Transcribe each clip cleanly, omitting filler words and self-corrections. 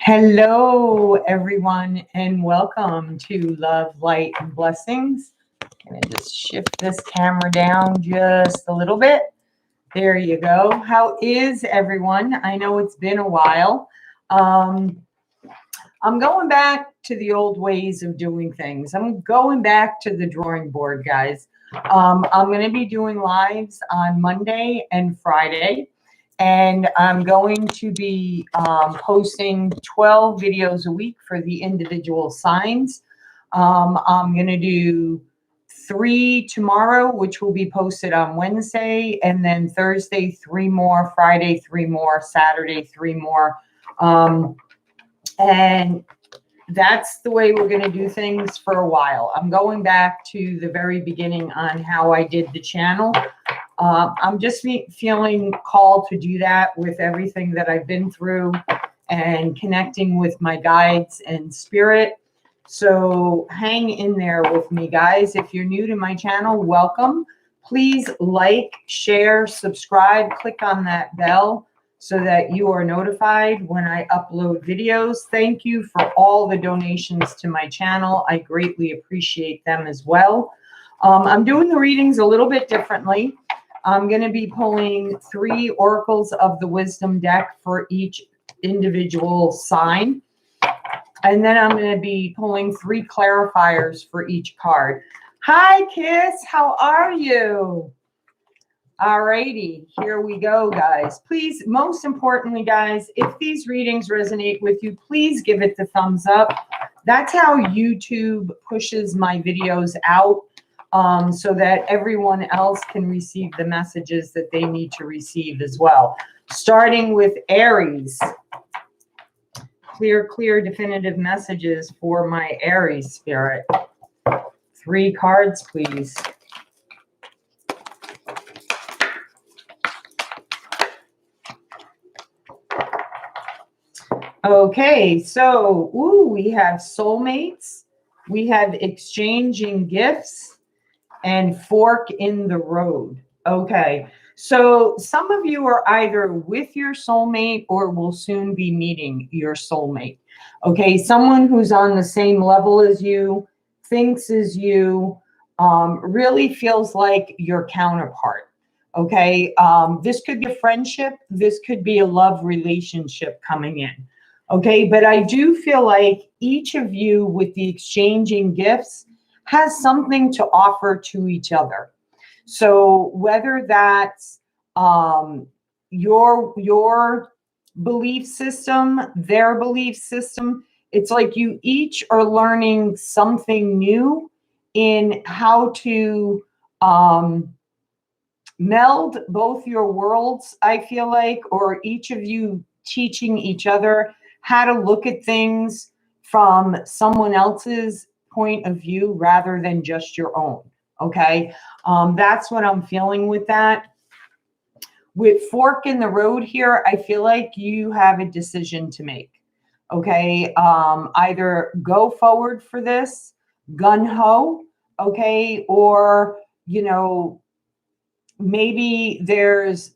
Hello, everyone, and welcome to Love, Light, and Blessings. I'm going to just shift this camera down just a little bit. There you go. How is everyone? I know it's been a while. I'm going back to the old ways of doing things. I'm going back to the drawing board, guys. I'm going to be doing lives on Monday and Friday. And I'm going to be posting 12 videos a week for the individual signs. I'm going to do 3 tomorrow, which will be posted on Wednesday, and then Thursday, 3 more, Friday, 3 more, Saturday, 3 more. And that's the way we're going to do things for a while. I'm going back to the very beginning on how I did the channel. I'm just feeling called to do that with everything that I've been through and connecting with my guides and spirit. So hang in there with me, guys. If you're new to my channel, welcome. Please like, share, subscribe, click on that bell so that you are notified when I upload videos. Thank you for all the donations to my channel. I greatly appreciate them as well. I'm doing the readings a little bit differently. I'm going to be pulling 3 oracles of the wisdom deck for each individual sign. And then I'm going to be pulling 3 clarifiers for each card. Hi, Kiss. How are you? All righty. Here we go, guys. Please, most importantly, guys, if these readings resonate with you, please give it the thumbs up. That's how YouTube pushes my videos out. So that everyone else can receive the messages that they need to receive as well. Starting with Aries. Clear, definitive messages for my Aries spirit. 3 cards, please. Okay, so we have soulmates. We have exchanging gifts. And fork in the road. Okay, so some of you are either with your soulmate or will soon be meeting your soulmate. Okay, someone who's on the same level as you, thinks as you, really feels like your counterpart. Okay, this could be a friendship. This could be a love relationship coming in. Okay, but I do feel like each of you with the exchanging gifts has something to offer to each other. So whether that's your belief system, their belief system, it's like you each are learning something new in how to meld both your worlds, I feel like, or each of you teaching each other how to look at things from someone else's point of view rather than just your own. Okay, that's what I'm feeling with that. With fork in the road here, I feel like you have a decision to make. Okay, either go forward for this gun-ho, okay, or maybe there's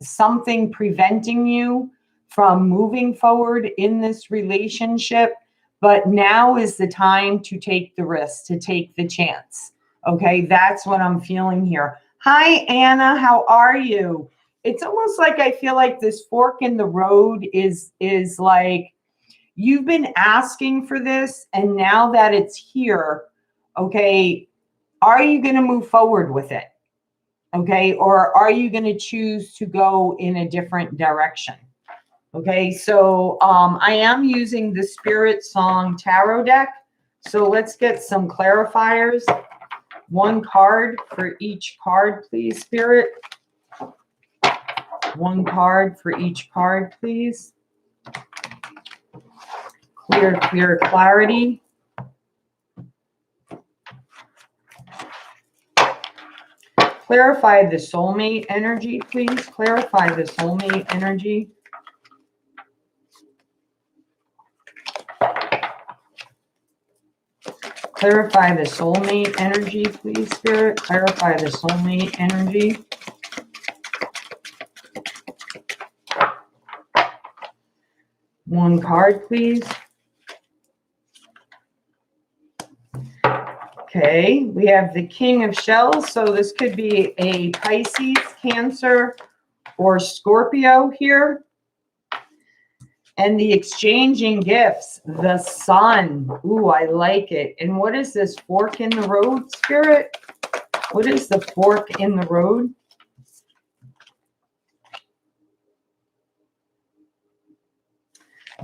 something preventing you from moving forward in this relationship. But now is the time to take the risk, to take the chance. Okay, that's what I'm feeling here. Hi, Anna. How are you? It's almost like I feel like this fork in the road is like you've been asking for this, and now that it's here, okay, are you going to move forward with it? Okay, or are you going to choose to go in a different direction? Okay, so I am using the Spirit Song Tarot deck. So let's get some clarifiers. 1 card for each card, please, Spirit. 1 card for each card, please. Clear clarity. Clarify the soulmate energy, please. Clarify the soulmate energy. Clarify the soulmate energy, please, Spirit. Clarify the soulmate energy. One card, please. Okay, we have the King of Shells. So this could be a Pisces, Cancer, or Scorpio here. And the exchanging gifts, the Sun. Ooh, I like it. And what is this fork in the road, Spirit? What is the fork in the road?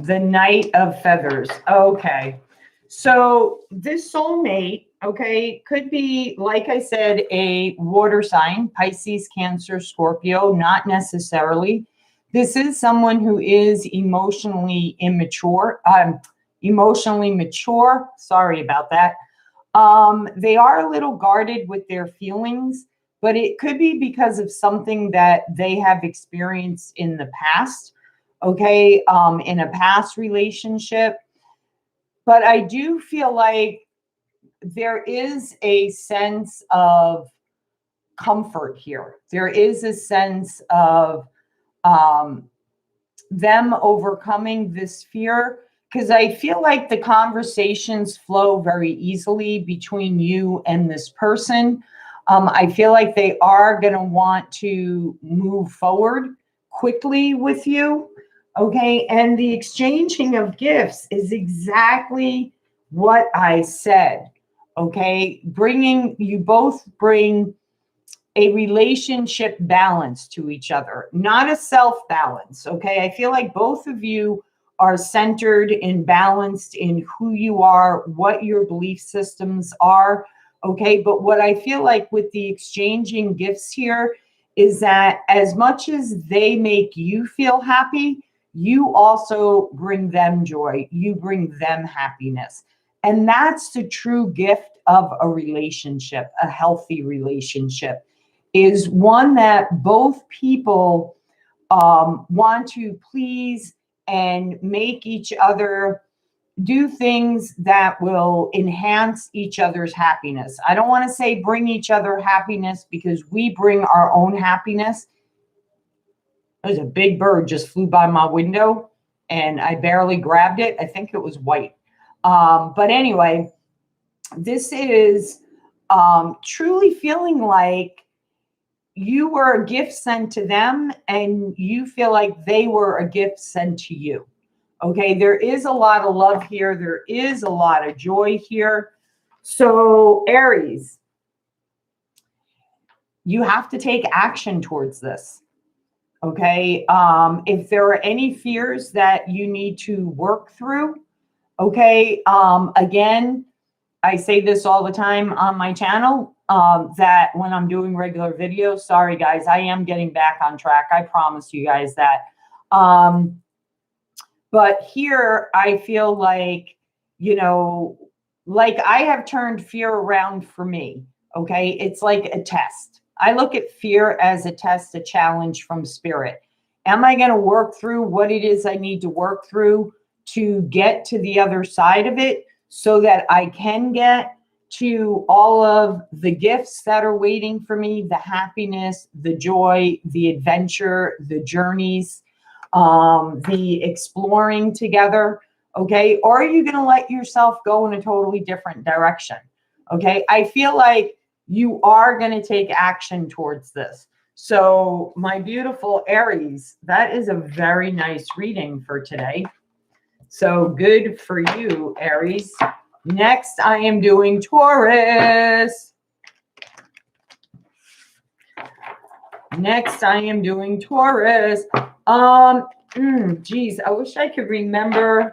The Knight of Feathers. Okay. So this soulmate, okay, could be, like I said, a water sign, Pisces, Cancer, Scorpio, not necessarily. This is someone who is emotionally mature. Sorry about that. They are a little guarded with their feelings, but it could be because of something that they have experienced in the past, okay, in a past relationship. But I do feel like there is a sense of comfort here. There is a sense of them overcoming this fear, because I feel like the conversations flow very easily between you and this person. I feel like they are going to want to move forward quickly with you. Okay. And the exchanging of gifts is exactly what I said. Okay. You both bring a relationship balance to each other, not a self balance. Okay. I feel like both of you are centered and balanced in who you are, what your belief systems are. Okay. But what I feel like with the exchanging gifts here is that as much as they make you feel happy, you also bring them joy. You bring them happiness. And that's the true gift of a relationship, a healthy relationship, is one that both people want to please and make each other do things that will enhance each other's happiness. I don't want to say bring each other happiness, because we bring our own happiness. There's a big bird just flew by my window and I barely grabbed it. I think it was white. But anyway, this is truly feeling like you were a gift sent to them and you feel like they were a gift sent to you. Okay, there is a lot of love here. There is a lot of joy here. So Aries, you have to take action towards this. Okay, if there are any fears that you need to work through, okay, again, I say this all the time on my channel, that when I'm doing regular videos, sorry guys, I am getting back on track. I promise you guys that. But here I feel like, like I have turned fear around for me. Okay. It's like a test. I look at fear as a test, a challenge from spirit. Am I going to work through what it is I need to work through to get to the other side of it, so that I can get to all of the gifts that are waiting for me, the happiness, the joy, the adventure, the journeys, the exploring together? Okay. Or are you going to let yourself go in a totally different direction? Okay. I feel like you are going to take action towards this. So my beautiful Aries, that is a very nice reading for today. So good for you, Aries. Next, I am doing Taurus. Geez, I wish I could remember.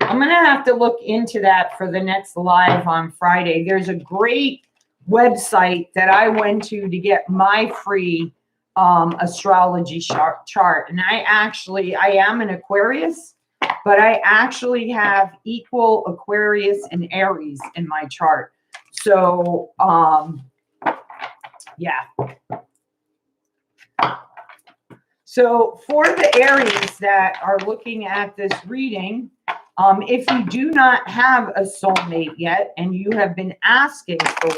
I'm going to have to look into that for the next live on Friday. There's a great website that I went to get my free astrology chart. And I am an Aquarius, but I actually have equal Aquarius and Aries in my chart. So, yeah. So for the Aries that are looking at this reading, if you do not have a soulmate yet and you have been asking for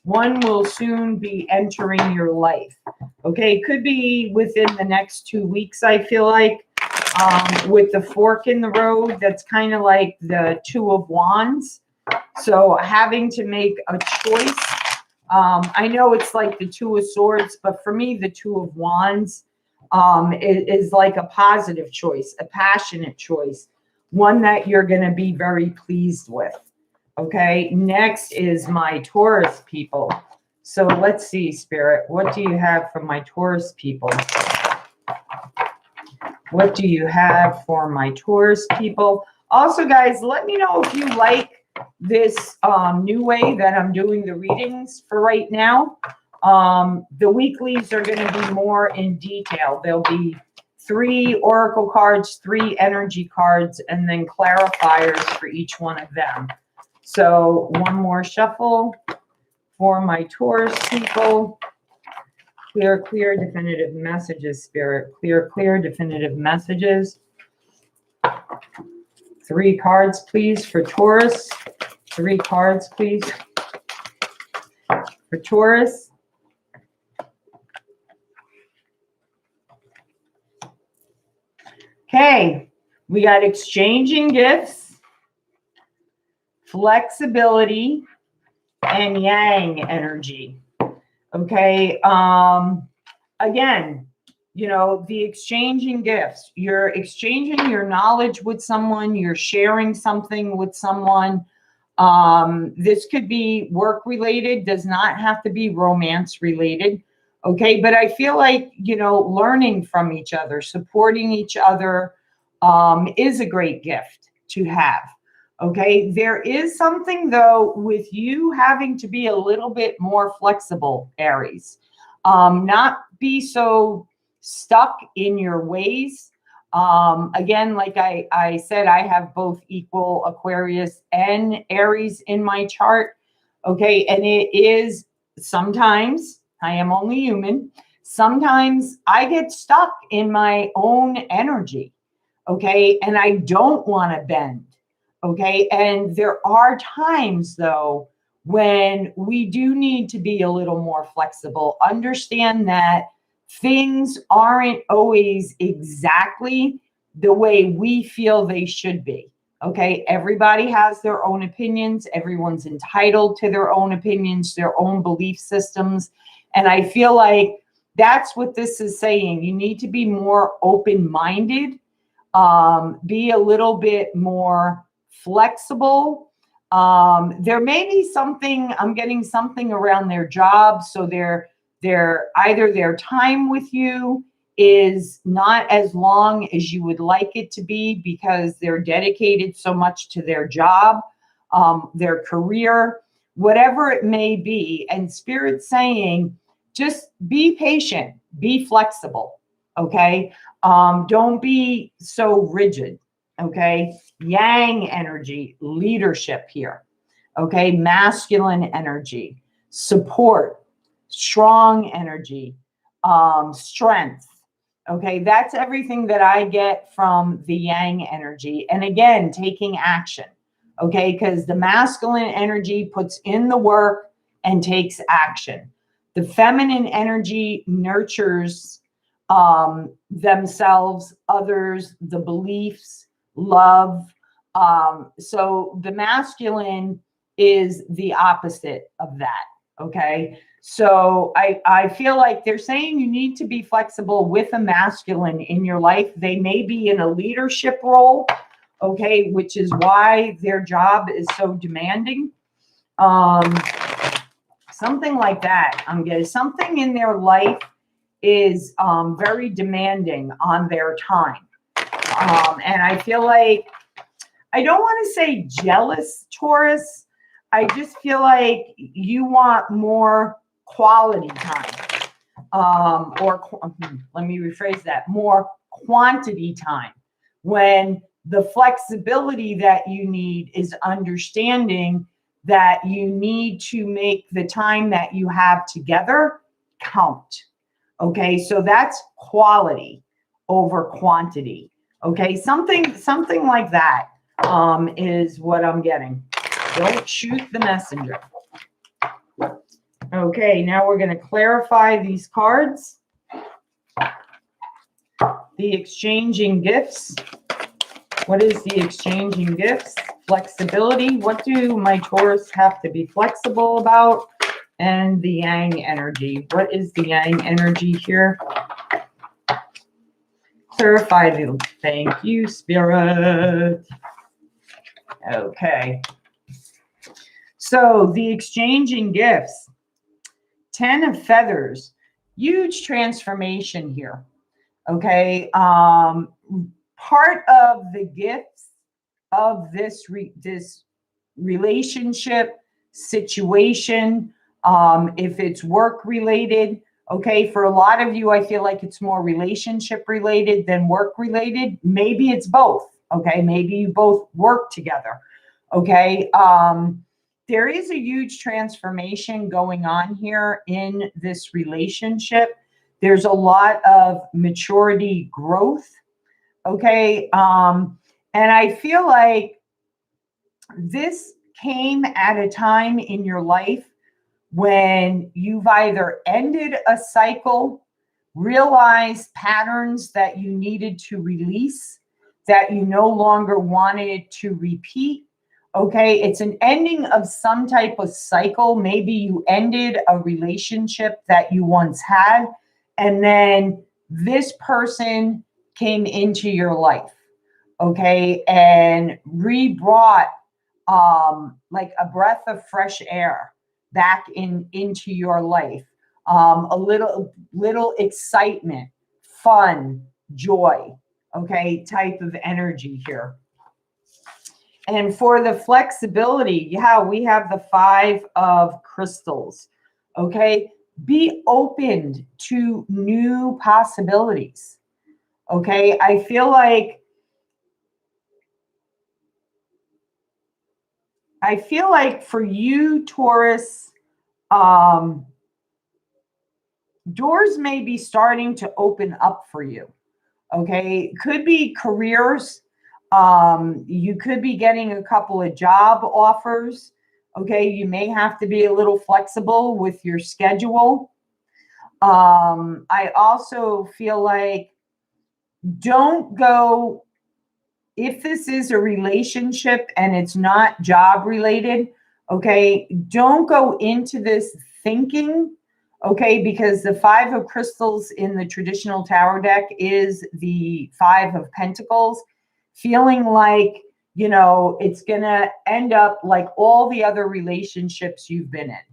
one will soon be entering your life. Okay, it could be within the next 2 weeks, I feel like. with the fork in the road. That's kind of like the Two of Wands. So having to make a choice. I know it's like the Two of Swords, but for me, the Two of Wands is like a positive choice, a passionate choice, one that you're going to be very pleased with. Okay, next is my Taurus people. So let's see, Spirit, what do you have for my Taurus people? What do you have for my Taurus people? Also, guys, let me know if you like this new way that I'm doing the readings for right now. The weeklies are going to be more in detail. There'll be 3 oracle cards, 3 energy cards, and then clarifiers for each one of them. So one more shuffle for my Taurus people. Clear, clear, definitive messages, Spirit. Clear, clear, definitive messages. 3 cards, please, for Taurus. 3 cards, please, for Taurus. Okay, we got exchanging gifts, flexibility, and yang energy. Okay, again, you know, the exchanging gifts. You're exchanging your knowledge with someone. You're sharing something with someone. This could be work related, does not have to be romance related. Okay, but I feel like, you know, learning from each other, supporting each other is a great gift to have. Okay, there is something though with you having to be a little bit more flexible, Aries. Not be so stuck in your ways. Again, like I said, I have both equal Aquarius and Aries in my chart. Okay, and it is sometimes, I am only human, sometimes I get stuck in my own energy. Okay, and I don't want to bend. Okay, and there are times though when we do need to be a little more flexible. Understand that things aren't always exactly the way we feel they should be. Okay, everybody has their own opinions. Everyone's entitled to their own opinions, their own belief systems. And I feel like that's what this is saying. You need to be more open-minded, be a little bit more flexible. There may be something, I'm getting something around their job. So either their time with you is not as long as you would like it to be because they're dedicated so much to their job, their career, whatever it may be. And Spirit's saying, just be patient, be flexible. Okay. Don't be so rigid. Okay. Yang energy, leadership here. Okay. Masculine energy, support, strong energy, strength. Okay. That's everything that I get from the yang energy. And again, taking action. Okay. Because the masculine energy puts in the work and takes action. The feminine energy nurtures themselves, others, the beliefs, love. So the masculine is the opposite of that. Okay. So I feel like they're saying you need to be flexible with a masculine in your life. They may be in a leadership role. Okay. Which is why their job is so demanding. Something like that. I'm getting something in their life is very demanding on their time. And I feel like, I don't want to say jealous, Taurus. I just feel like you want more quality time. Let me rephrase that, more quantity time. When the flexibility that you need is understanding that you need to make the time that you have together count. Okay, so that's quality over quantity. Okay, something like that is what I'm getting. Don't shoot the messenger. Okay, now we're going to clarify these cards. The exchanging gifts. What is the exchanging gifts? Flexibility. What do my Taurus have to be flexible about? And the Yang energy. What is the Yang energy here? Clarify the. Thank you, Spirit. Okay. So the exchanging gifts. 10 of feathers. Huge transformation here. Okay. Part of the gifts of this relationship situation, if it's work related, okay, for a lot of you, I feel like it's more relationship related than work related. Maybe it's both. Okay, maybe you both work together. Okay, there is a huge transformation going on here in this relationship. There's a lot of maturity growth. Okay, and I feel like this came at a time in your life when you've either ended a cycle, realized patterns that you needed to release, that you no longer wanted to repeat. Okay, it's an ending of some type of cycle. Maybe you ended a relationship that you once had, and then this person came into your life, okay, and re-brought like a breath of fresh air back into your life. A little excitement, fun, joy, okay, type of energy here. And for the flexibility, yeah, we have the 5 of crystals, okay? Be open to new possibilities, okay? I feel like for you, Taurus, doors may be starting to open up for you. Okay, could be careers. You could be getting a couple of job offers. Okay, you may have to be a little flexible with your schedule. I also feel like don't go, if this is a relationship and it's not job related, okay, don't go into this thinking, okay, because the 5 of crystals in the traditional tarot deck is the 5 of pentacles, feeling like, you know, it's going to end up like all the other relationships you've been in,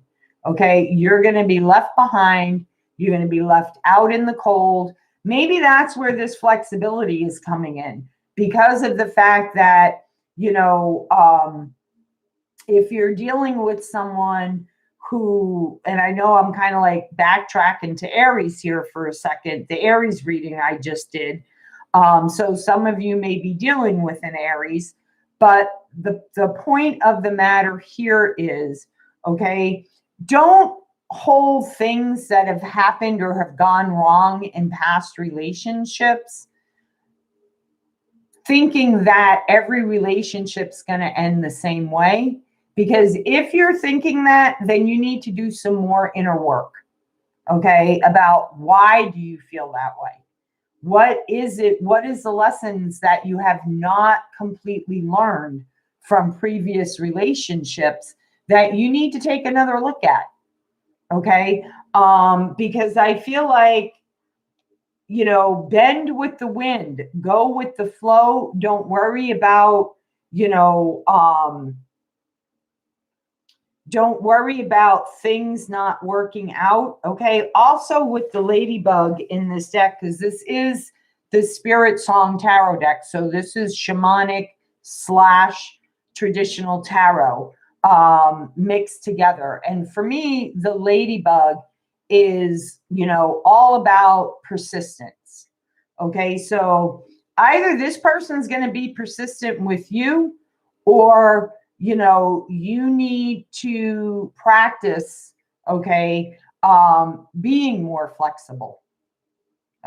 okay? You're going to be left behind. You're going to be left out in the cold. Maybe that's where this flexibility is coming in, because of the fact that, you know, if you're dealing with someone who, and I know I'm kind of like backtracking to Aries here for a second, the Aries reading I just did. So some of you may be dealing with an Aries, but the point of the matter here is, okay, don't hold things that have happened or have gone wrong in past relationships thinking that every relationship's going to end the same way. Because if you're thinking that, then you need to do some more inner work, okay, about why do you feel that way? What is it? What is the lessons that you have not completely learned from previous relationships that you need to take another look at? Okay. Because I feel like, you know, bend with the wind, go with the flow. Don't worry about, you know, don't worry about things not working out. Okay. Also with the ladybug in this deck, because this is the Spirit Song Tarot deck. So this is shamanic / traditional tarot mixed together. And for me, the ladybug is, you know, all about persistence. Okay. So either this person's going to be persistent with you, or, you know, you need to practice, okay, being more flexible.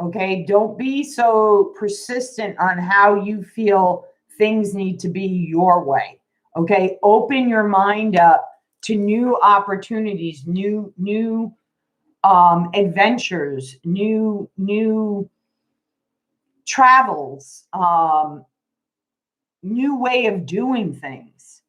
Okay. Don't be so persistent on how you feel things need to be your way. Okay. Open your mind up to new opportunities, new adventures, new travels, new way of doing things.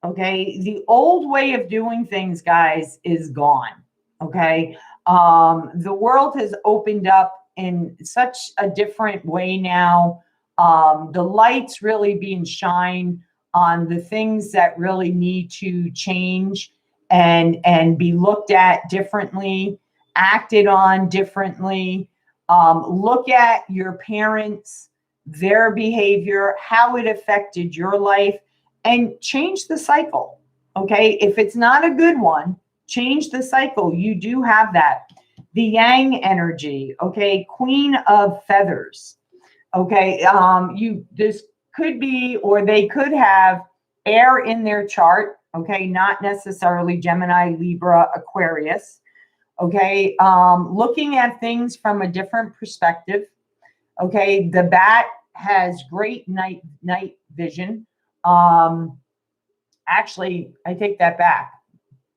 Okay. The old way of doing things, guys, is gone. Okay. The world has opened up in such a different way now. The light's really being shined on the things that really need to change and be looked at differently, acted on differently. Look at your parents, their behavior, how it affected your life, and change the cycle. Okay. If it's not a good one, change the cycle. You do have that. The yang energy. Okay. Queen of feathers. Okay. This could be, or they could have air in their chart. Okay. Not necessarily Gemini, Libra, Aquarius. Okay. Looking at things from a different perspective. Okay. The bat has great night vision. Actually, I take that back.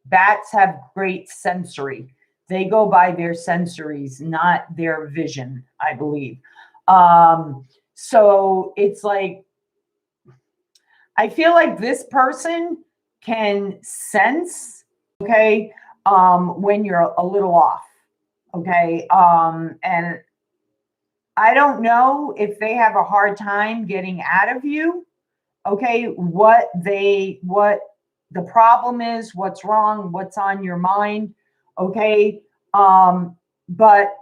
Bats have great sensory. They go by their sensories, not their vision, I believe. So it's like, I feel like this person can sense, okay, when you're a little off, okay? And I don't know if they have a hard time getting out of you, okay, what the problem is, what's wrong, what's on your mind, okay? But,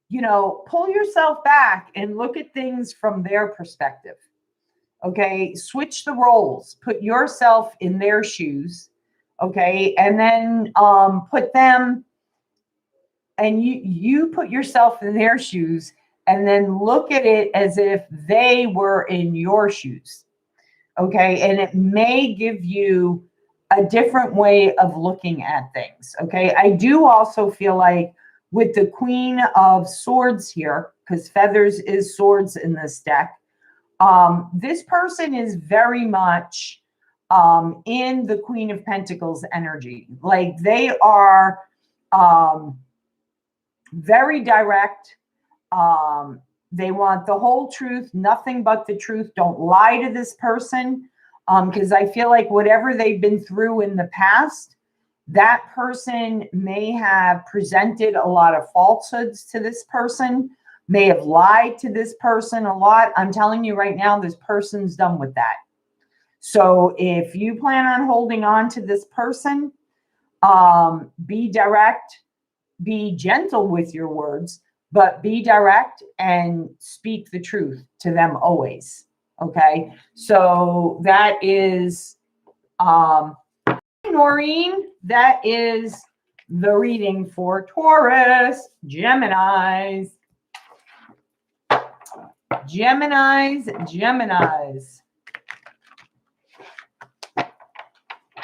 you know, pull yourself back and look at things from their perspective, okay? Switch the roles, put yourself in their shoes, okay? And then put them, and you put yourself in their shoes, and then look at it as if they were in your shoes. Okay. And it may give you a different way of looking at things. Okay. I do also feel like with the Queen of Swords here, because feathers is swords in this deck, this person is very much in the Queen of Pentacles energy. Like they are very direct. They want the whole truth, nothing but the truth. Don't lie to this person, because I feel like whatever they've been through in the past, that person may have presented a lot of falsehoods to this person, may have lied to this person a lot. I'm telling you right now, this person's done with that. So if you plan on holding on to this person, be direct, be gentle with your words, but be direct and speak the truth to them always. Okay. So that is, Noreen, that is the reading for Taurus, Geminis.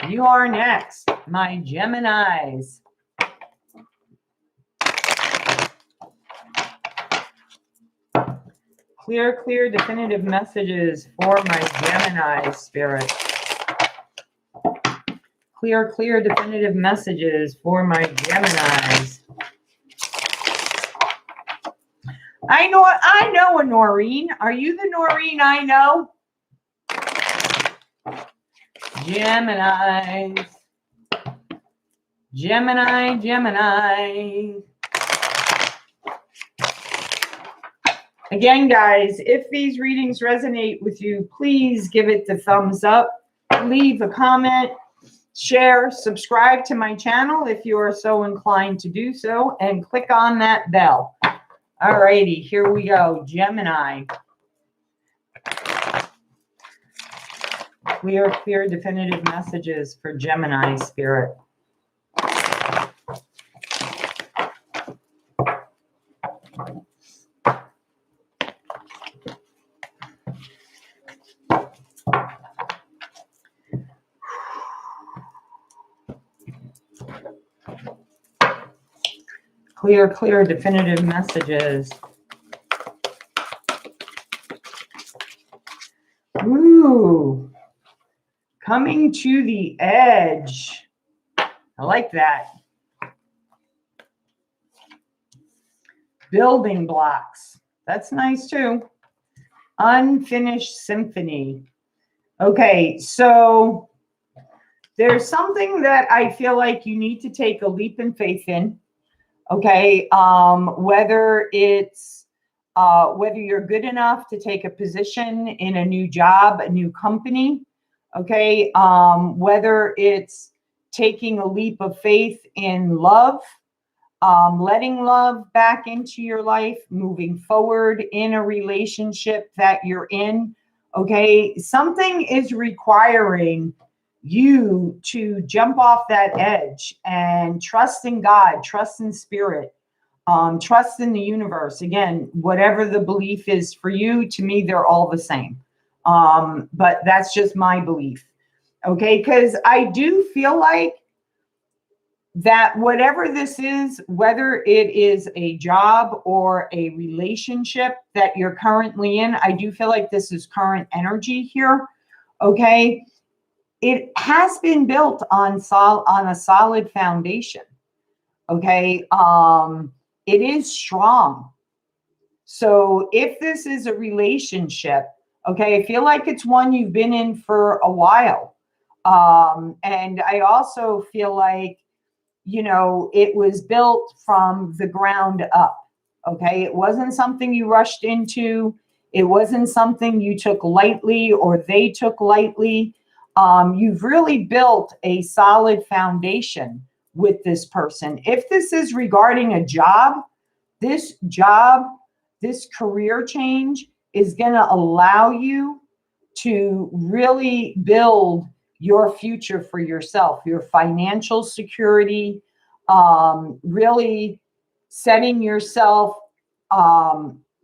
You are next, my Geminis. Clear, definitive messages for my Gemini spirit. Clear, definitive messages for my Geminis. I know a Noreen. Are you the Noreen I know? Geminis. Gemini. Again, guys, if these readings resonate with you, please give it the thumbs up, leave a comment, share, subscribe to my channel if you are so inclined to do so, and click on that bell. All righty, here we go. Gemini. Clear, definitive messages for Gemini spirit. Clear, definitive messages. Ooh, coming to the edge. I like that. Building blocks. That's nice too. Unfinished symphony. Okay, so there's something that I feel like you need to take a leap in faith in. Okay, whether it's whether you're good enough to take a position in a new job, a new company. Okay, whether it's taking a leap of faith in love, letting love back into your life, moving forward in a relationship that you're in. Okay, something is requiring you to jump off that edge and trust in God, trust in spirit, trust in the universe. Again, whatever the belief is for you, to me, they're all the same. But that's just my belief. Okay, because I do feel like that whatever this is, whether it is a job or a relationship that you're currently in, I do feel like this is current energy here. Okay, it has been built on a solid foundation. Okay, it is strong. So if this is a relationship, okay, I feel like it's one you've been in for a while. And I also feel like, you know, it was built from the ground up. Okay, it wasn't something you rushed into. It wasn't something you took lightly or they took lightly. You've really built a solid foundation with this person. If this is regarding a job, this career change is going to allow you to really build your future for yourself, your financial security, really setting yourself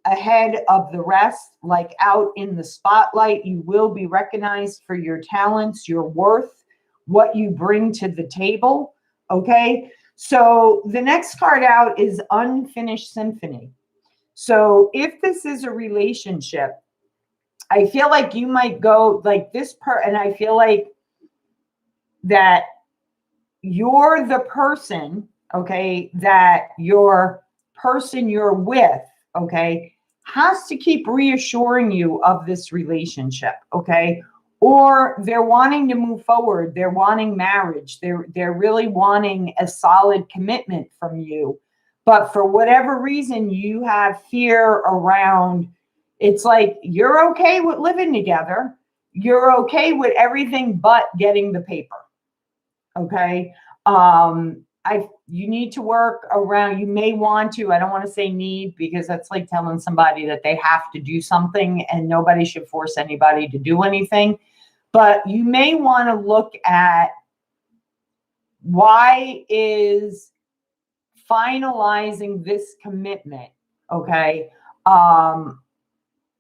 ahead of the rest, like out in the spotlight. You will be recognized for your talents, your worth, what you bring to the table. Okay. So the next card out is Unfinished Symphony. So if this is a relationship, I feel like you might go like this and I feel like that you're the person, okay, that your person you're with, okay, has to keep reassuring you of this relationship, okay? Or they're wanting to move forward, they're wanting marriage, they're really wanting a solid commitment from you. But for whatever reason, you have fear around, it's like you're okay with living together, you're okay with everything but getting the paper. Okay. You need to work around, you may want to, I don't want to say need, because that's like telling somebody that they have to do something, and nobody should force anybody to do anything. But you may want to look at, why is finalizing this commitment, okay,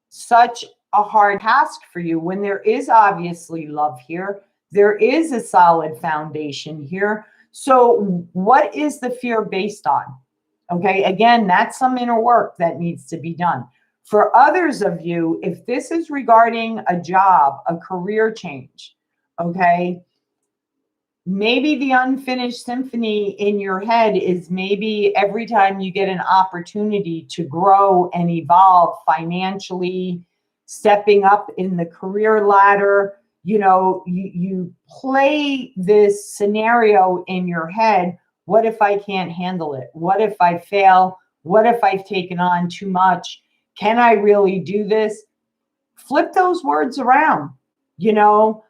such a hard task for you when there is obviously love here? There is a solid foundation here. So what is the fear based on? Okay, again, that's some inner work that needs to be done. For others of you, if this is regarding a job, a career change, okay, maybe the unfinished symphony in your head is maybe every time you get an opportunity to grow and evolve financially, stepping up in the career ladder, you know, you play this scenario in your head. What if I can't handle it? What if I fail? What if I've taken on too much? Can I really do this? Flip those words around. You know,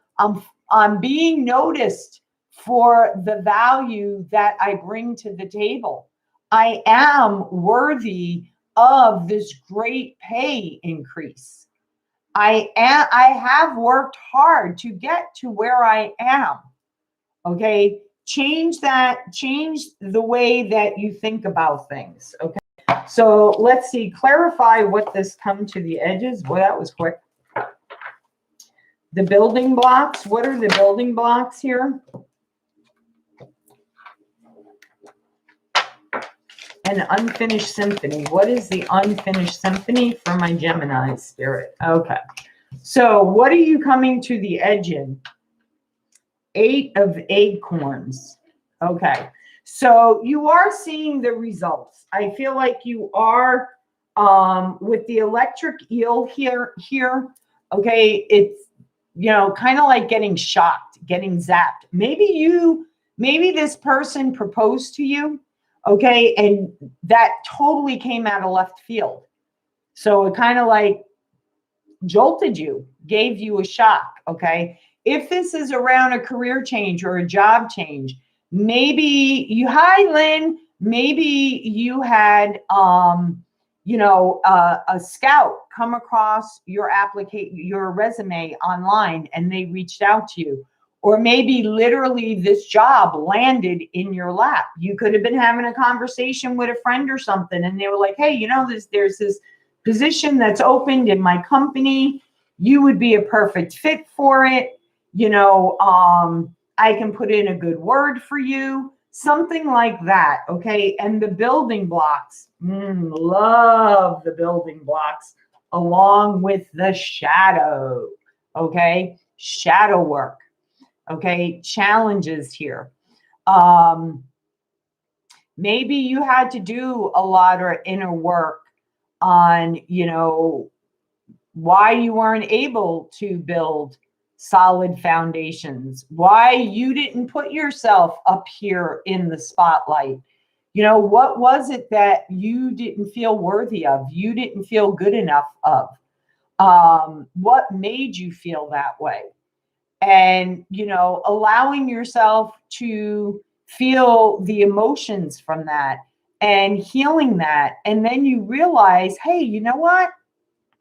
I'm being noticed for the value that I bring to the table. I am worthy of this great pay increase. I have worked hard to get to where I am. Okay. Change the way that you think about things. Okay. So let's see, clarify what this come to the edges. Boy, that was quick. The building blocks. What are the building blocks here? An unfinished symphony. What is the unfinished symphony for my Gemini spirit? Okay. So what are you coming to the edge in? 8 of acorns. Okay. So you are seeing the results. I feel like you are With the electric eel here, okay, it's, you know, kind of like getting shocked, getting zapped. Maybe this person proposed to you, okay, and that totally came out of left field. So it kind of like jolted you, gave you a shock, okay? If this is around a career change or a job change, maybe you, hi Lynn, maybe you had you know, a scout come across your your resume online and they reached out to you. Or maybe literally this job landed in your lap. You could have been having a conversation with a friend or something and they were like, hey, you know, there's this position that's opened in my company. You would be a perfect fit for it. You know, I can put in a good word for you, something like that. Okay. And the building blocks, love the building blocks along with the shadow. Okay. Shadow work. Okay. Challenges here. Maybe you had to do a lot of inner work on, you know, why you weren't able to build solid foundations, why you didn't put yourself up here in the spotlight. You know, what was it that you didn't feel worthy of? You didn't feel good enough of? What made you feel that way? And, you know, allowing yourself to feel the emotions from that and healing that. And then you realize, hey, you know what?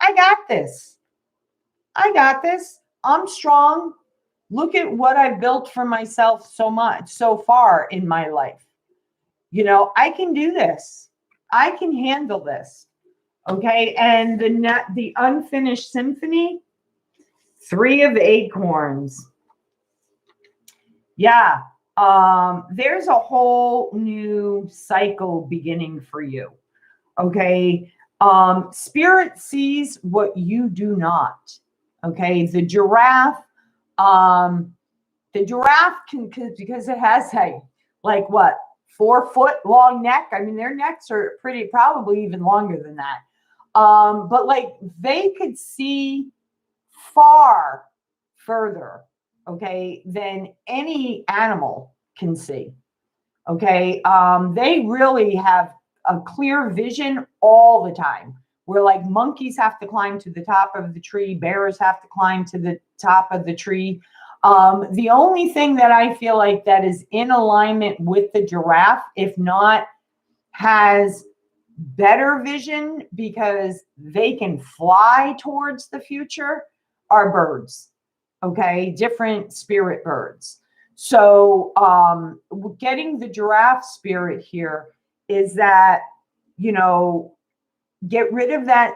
I got this. I got this. I'm strong. Look at what I've built for myself so far in my life. You know, I can do this. I can handle this. Okay. And the unfinished symphony, 3 of acorns. Yeah. There's a whole new cycle beginning for you. Okay. Spirit sees what you do not. Okay. The giraffe can, because it has like what, 4-foot long neck. I mean, their necks are probably even longer than that. But like they could see far further, okay, than any animal can see. Okay. They really have a clear vision all the time. Where like monkeys have to climb to the top of the tree, bears have to climb to the top of the tree. The only thing that I feel like that is in alignment with the giraffe, if not has better vision because they can fly towards the future, are birds. Okay, different spirit birds. So getting the giraffe spirit here is that, you know, get rid of that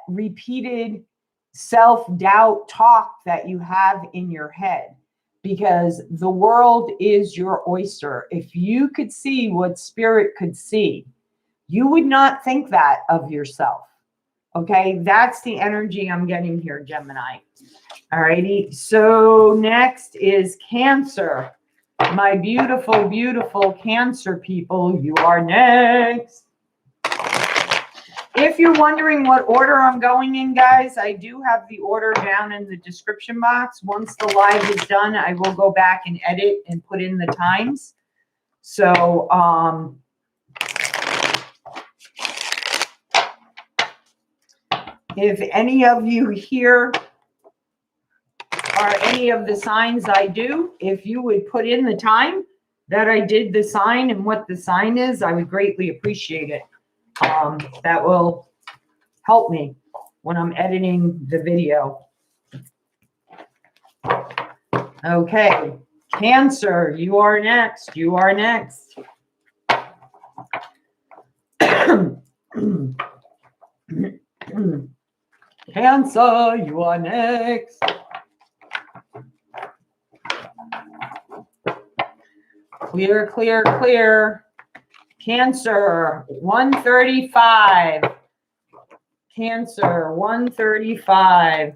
repeated self-doubt talk that you have in your head, because the world is your oyster. If you could see what spirit could see, you would not think that of yourself. Okay, that's the energy I'm getting here, Gemini. All righty. So next is Cancer. My beautiful, beautiful Cancer people, you are next. If you're wondering what order I'm going in, guys, I do have the order down in the description box. Once the live is done, I will go back and edit and put in the times. So, if any of you here are any of the signs I do, if you would put in the time that I did the sign and what the sign is, I would greatly appreciate it. That will help me when I'm editing the video. Okay, Cancer, you are next. You are next. Cancer, you are next. Clear, clear, clear. Cancer, 135. Cancer, 135.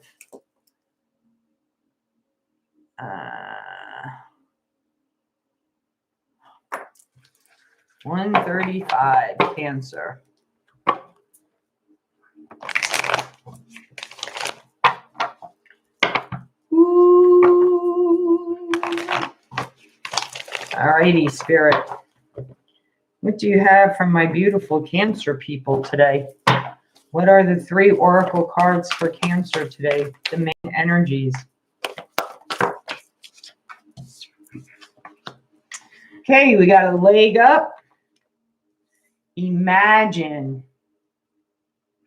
135, Cancer. righty, Spirit. What do you have from my beautiful Cancer people today? What are the 3 oracle cards for Cancer today? The main energies. Okay, we got a leg up. Imagine.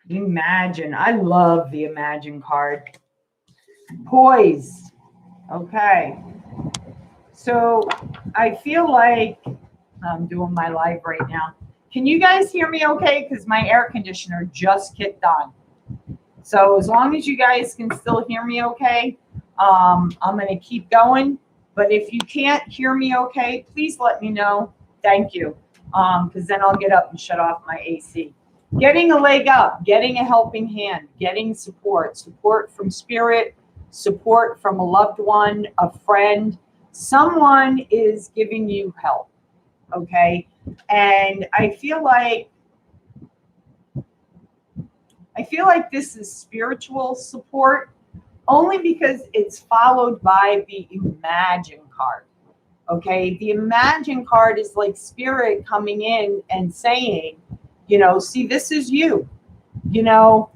Imagine. I love the Imagine card. Poise. Okay. So I feel like I'm doing my live right now. Can you guys hear me okay? Because my air conditioner just kicked on. So as long as you guys can still hear me okay, I'm going to keep going. But if you can't hear me okay, please let me know. Thank you. Because then I'll get up and shut off my AC. Getting a leg up, getting a helping hand, getting support from spirit, support from a loved one, a friend. Someone is giving you help, okay? And I feel like this is spiritual support only because it's followed by the Imagine card, okay? The Imagine card is like spirit coming in and saying, you know, see, this is you, you know,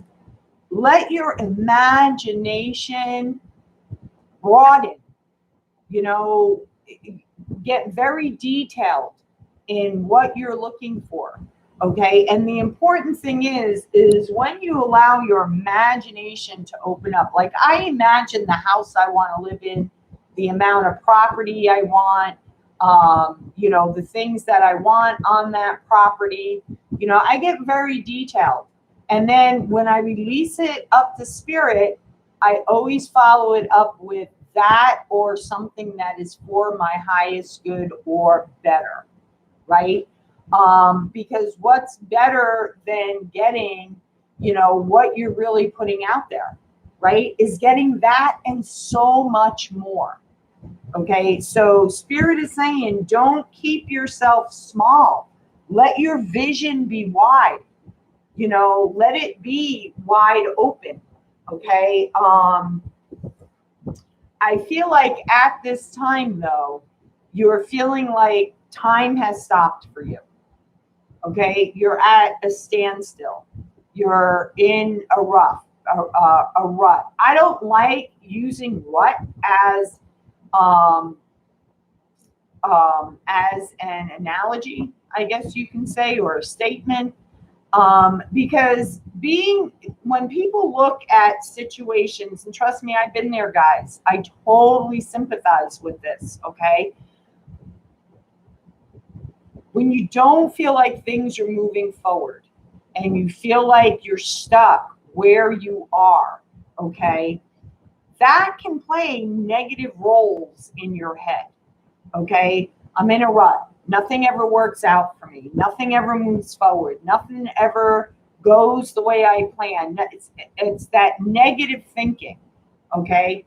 let your imagination broaden, you know, get very detailed in what you're looking for, okay? And the important thing is when you allow your imagination to open up, like I imagine the house I want to live in, the amount of property I want, you know, the things that I want on that property, you know, I get very detailed. And then when I release it up to spirit, I always follow it up with that or something that is for my highest good or better, right? Because what's better than getting, you know, what you're really putting out there, right, is getting that and so much more. Okay, so spirit is saying, don't keep yourself small. Let your vision be wide. You know, let it be wide open. Okay. I feel like at this time, though, you're feeling like time has stopped for you. Okay, you're at a standstill. You're in a rut. I don't like using rut as an analogy, I guess you can say, or a statement, because when people look at situations, and trust me, I've been there, guys, I totally sympathize with this, okay? When you don't feel like things are moving forward and you feel like you're stuck where you are, okay, that can play negative roles in your head, okay? I'm in a rut. Nothing ever works out for me. Nothing ever moves forward. Nothing ever goes the way I plan. It's that negative thinking, okay?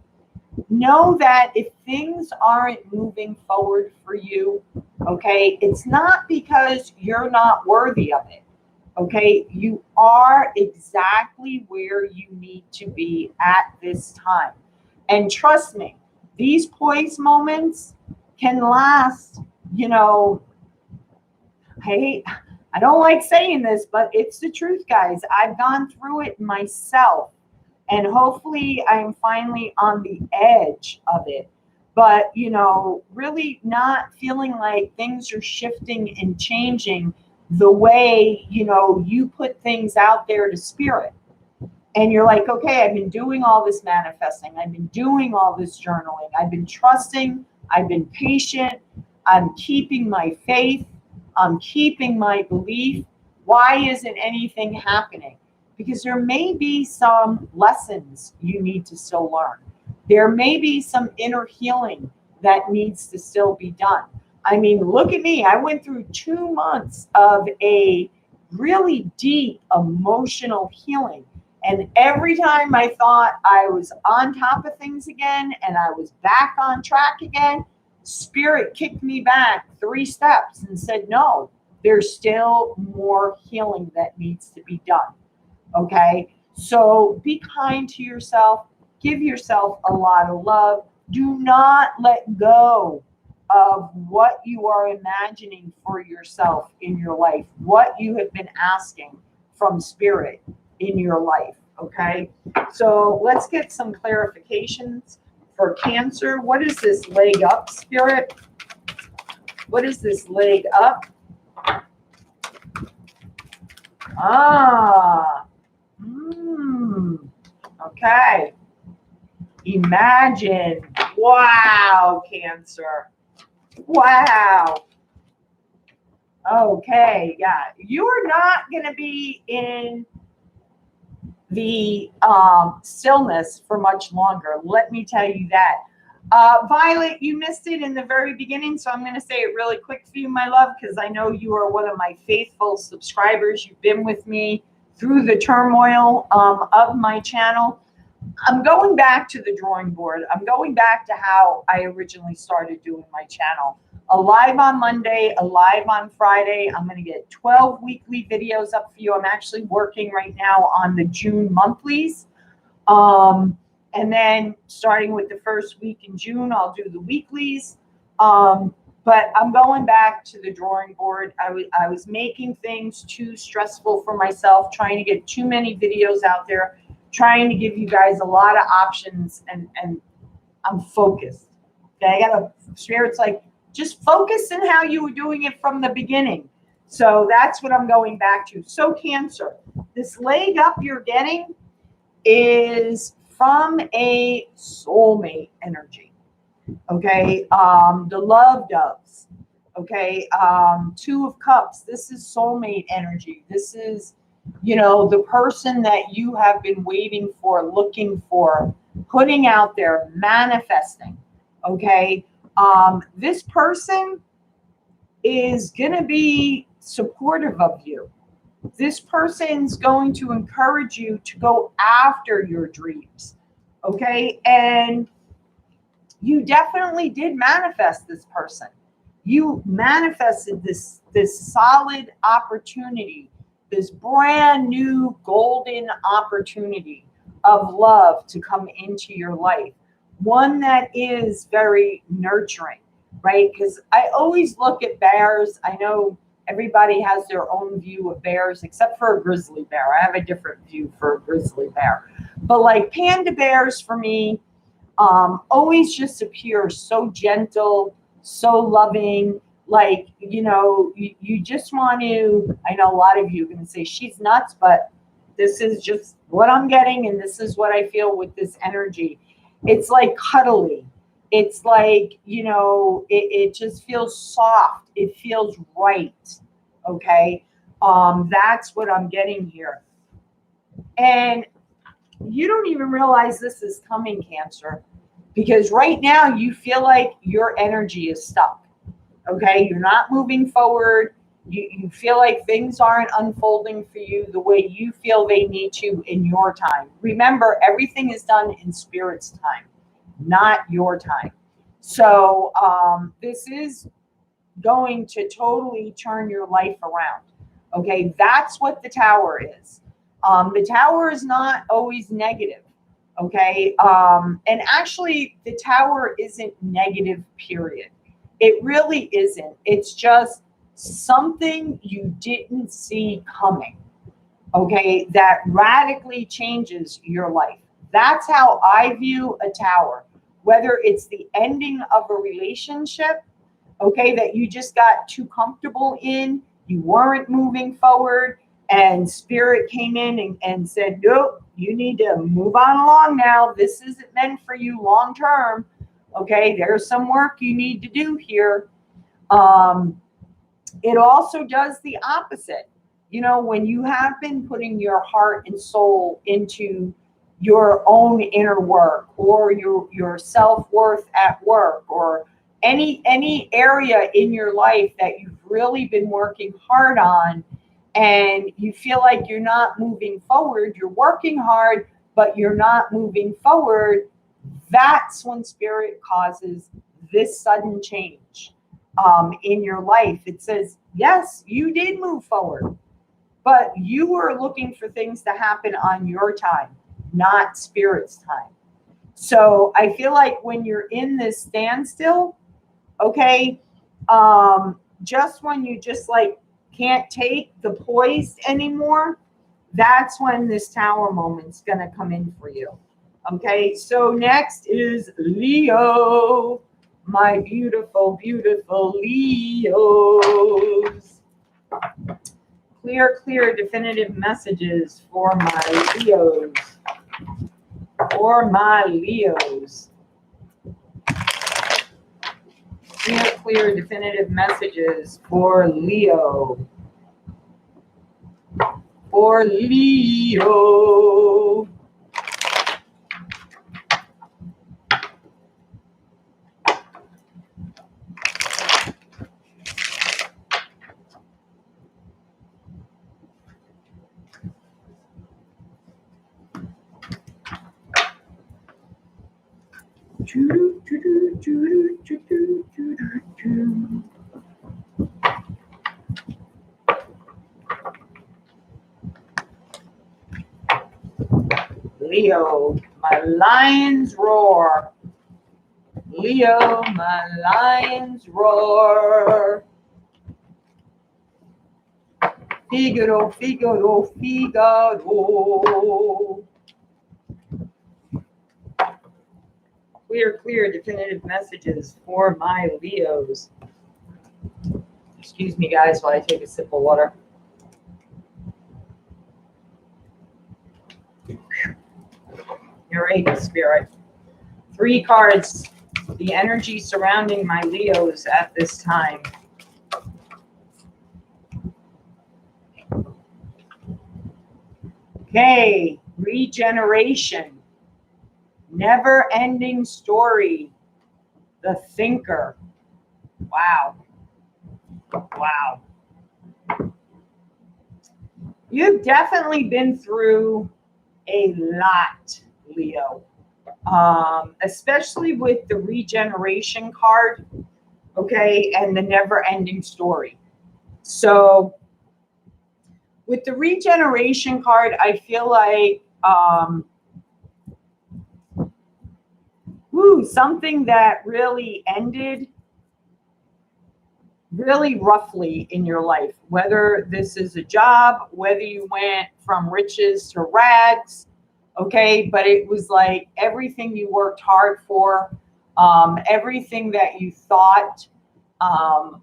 Know that if things aren't moving forward for you, okay, it's not because you're not worthy of it, okay? You are exactly where you need to be at this time. And trust me, these poise moments can last, you know, hey, I don't like saying this, but it's the truth, guys. I've gone through it myself. And hopefully I'm finally on the edge of it. But, you know, really not feeling like things are shifting and changing the way, you know, you put things out there to spirit. And you're like, okay, I've been doing all this manifesting. I've been doing all this journaling. I've been trusting. I've been patient. I'm keeping my faith. I'm keeping my belief. Why isn't anything happening? Because there may be some lessons you need to still learn. There may be some inner healing that needs to still be done. I mean, look at me. I went through 2 months of a really deep emotional healing. And every time I thought I was on top of things again and I was back on track again, spirit kicked me back 3 steps and said, no, there's still more healing that needs to be done. Okay, so be kind to yourself. Give yourself a lot of love. Do not let go of what you are imagining for yourself in your life, what you have been asking from spirit in your life. Okay, so let's get some clarifications for Cancer. What is this leg up, spirit? What is this leg up? Okay. Imagine. Wow, Cancer. Wow. Okay, yeah. You're not going to be in the stillness for much longer. Let me tell you that. Violet, you missed it in the very beginning, so I'm going to say it really quick for you, my love, because I know you are one of my faithful subscribers. You've been with me through the turmoil of my channel. I'm going back to the drawing board. I'm going back to how I originally started doing my channel. A live on Monday, a live on Friday. I'm going to get 12 weekly videos up for you. I'm actually working right now on the June monthlies. And then starting with the first week in June, I'll do the weeklies. But I'm going back to the drawing board. I was making things too stressful for myself, trying to get too many videos out there, trying to give you guys a lot of options, and I'm focused. Okay, I got a spirit's like, just focus on how you were doing it from the beginning. So that's what I'm going back to. So Cancer, this leg up you're getting is from a soulmate energy. Okay, the love doves. Okay, Two of Cups. This is soulmate energy. This is, you know, the person that you have been waiting for, looking for, putting out there, manifesting. Okay, this person is going to be supportive of you. This person's going to encourage you to go after your dreams. Okay, and you definitely did manifest this person. You manifested this solid opportunity, this brand new golden opportunity of love to come into your life. One that is very nurturing, right? Because I always look at bears. I know everybody has their own view of bears, except for a grizzly bear. I have a different view for a grizzly bear. But like panda bears for me, always just appear so gentle, so loving. Like, you know, you just want to, I know a lot of you are going to say she's nuts, but this is just what I'm getting. And this is what I feel with this energy. It's like cuddly. It's like, you know, it just feels soft. It feels right. Okay. That's what I'm getting here. And you don't even realize this is coming, Cancer, because right now you feel like your energy is stuck. Okay. You're not moving forward. You feel like things aren't unfolding for you the way you feel they need to in your time. Remember, everything is done in Spirit's time, not your time. So this is going to totally turn your life around. Okay, that's what the Tower is. The Tower is not always negative. Okay, and actually the Tower isn't negative, period. It really isn't. It's just something you didn't see coming. Okay, that radically changes your life. That's how I view a Tower. Whether it's the ending of a relationship, okay, that you just got too comfortable in, you weren't moving forward, and Spirit came in and said, nope, you need to move on along now. This isn't meant for you long term. Okay, there's some work you need to do here. It also does the opposite. You know, when you have been putting your heart and soul into your own inner work, or your self-worth at work, or any area in your life that you've really been working hard on, and you feel like you're not moving forward, you're working hard, but you're not moving forward, that's when Spirit causes this sudden change in your life. It says, yes, you did move forward, but you were looking for things to happen on your time, not Spirit's time. So I feel like when you're in this standstill, Okay. Just when you just like can't take the poise anymore, that's when this Tower moment's going to come in for you. Okay. So next is Leo. My beautiful, beautiful Leos. Clear, definitive messages for my Leos. For my Leos. Clear, definitive messages for Leo. For Leo. Leo, my lions roar. Leo, my lions roar. Figaro, Figaro, Figaro. Clear, definitive messages for my Leos. Excuse me, guys, while I take a sip of water. You're right, Spirit. 3 cards. The energy surrounding my Leos at this time. Okay, regeneration. Never-ending story. The thinker. Wow. Wow. You've definitely been through a lot, Leo. Especially with the regeneration card, okay, and the never-ending story. So with the regeneration card, I feel like something that really ended really roughly in your life, whether this is a job, whether you went from riches to rags, okay, but it was like everything you worked hard for, everything that you thought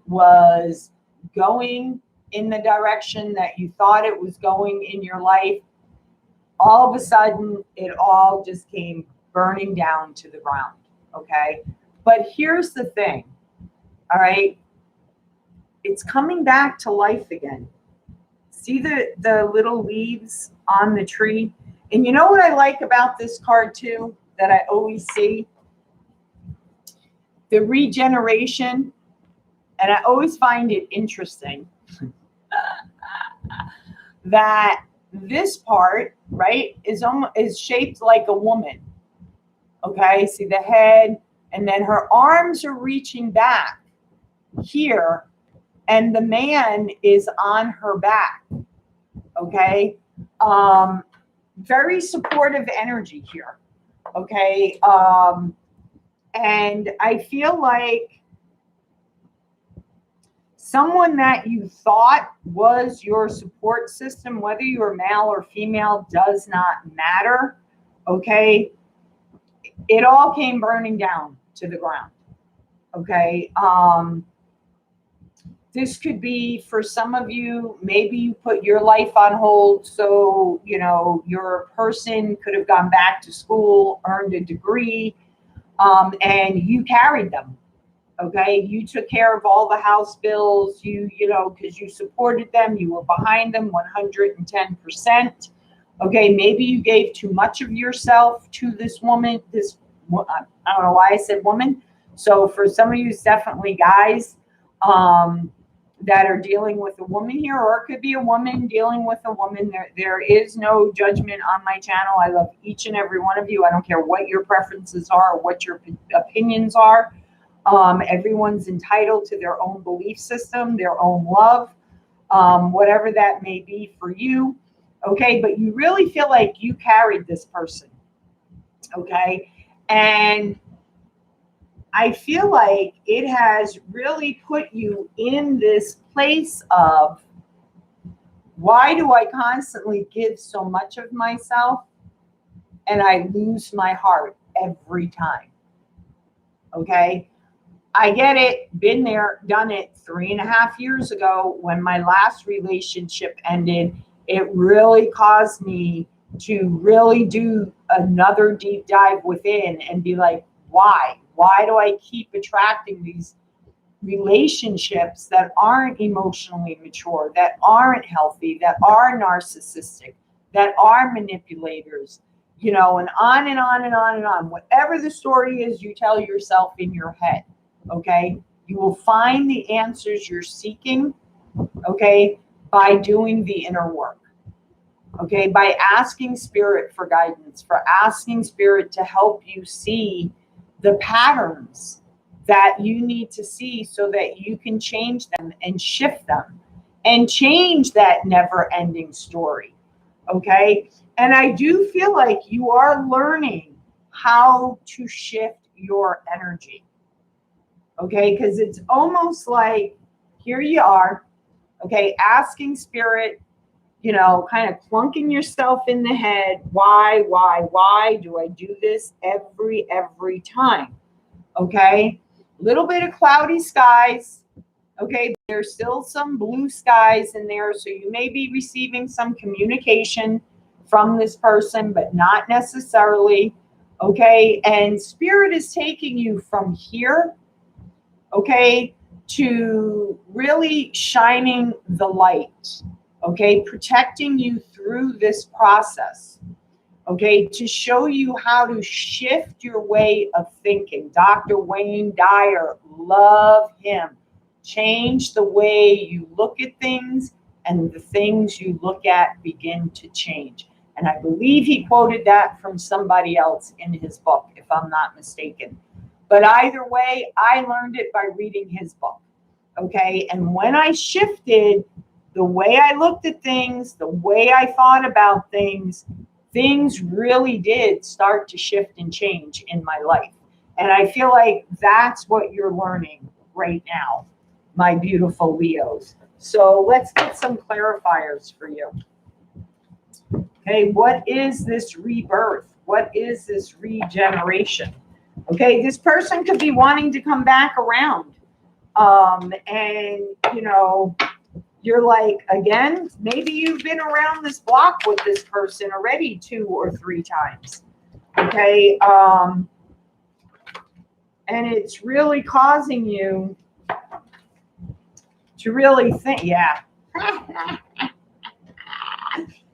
was going in the direction that you thought it was going in your life, all of a sudden it all just came burning down to the ground, okay? But here's the thing, all right? It's coming back to life again. See the little leaves on the tree? And you know what I like about this card too, that I always see? The regeneration. And I always find it interesting that this part, right, is shaped like a woman. Okay, see the head, and then her arms are reaching back here, and the man is on her back. Okay, very supportive energy here. Okay, and I feel like someone that you thought was your support system, whether you're male or female, does not matter. Okay, it all came burning down to the ground. Okay, this could be for some of you, maybe you put your life on hold so, you know, your person could have gone back to school, earned a degree, and you carried them. Okay, you took care of all the house bills, you know, because you supported them, you were behind them 110%. Okay, maybe you gave too much of yourself to this woman, I don't know why I said woman. So for some of you, it's definitely guys that are dealing with a woman here, or it could be a woman dealing with a woman. There is no judgment on my channel. I love each and every one of you. I don't care what your preferences are or what your opinions are. Everyone's entitled to their own belief system, their own love, whatever that may be for you. Okay, but you really feel like you carried this person. Okay, and I feel like it has really put you in this place of, why do I constantly give so much of myself and I lose my heart every time? Okay. I get it. Been there, done it 3.5 years ago when my last relationship ended. It really caused me to really do another deep dive within and be like, why? Why do I keep attracting these relationships that aren't emotionally mature, that aren't healthy, that are narcissistic, that are manipulators, and on and on and on and on. Whatever the story is you tell yourself in your head, okay, you will find the answers you're seeking, okay, by doing the inner work, okay, by asking spirit for guidance, for asking spirit to help you see the patterns that you need to see so that you can change them and shift them and change that never ending story. Okay. And I do feel like you are learning how to shift your energy. Okay. Because it's almost like, here you are, okay, asking spirit, kind of clunking yourself in the head. Why do I do this every time? Okay. Little bit of cloudy skies. Okay. There's still some blue skies in there. So you may be receiving some communication from this person, but not necessarily. Okay. And spirit is taking you from here, okay, to really shining the light, okay, protecting you through this process, okay, to show you how to shift your way of thinking. Dr. Wayne Dyer, love him. Change the way you look at things, and the things you look at begin to change. And I believe he quoted that from somebody else in his book, if I'm not mistaken. But either way, I learned it by reading his book. Okay. And when I shifted the way I looked at things, the way I thought about things, things really did start to shift and change in my life. And I feel like that's what you're learning right now, my beautiful Leos. So let's get some clarifiers for you. Okay. What is this rebirth? What is this regeneration? Okay, this person could be wanting to come back around. And, you're like, again, maybe you've been around this block with this person already 2 or 3 times. Okay. And it's really causing you to really think, yeah.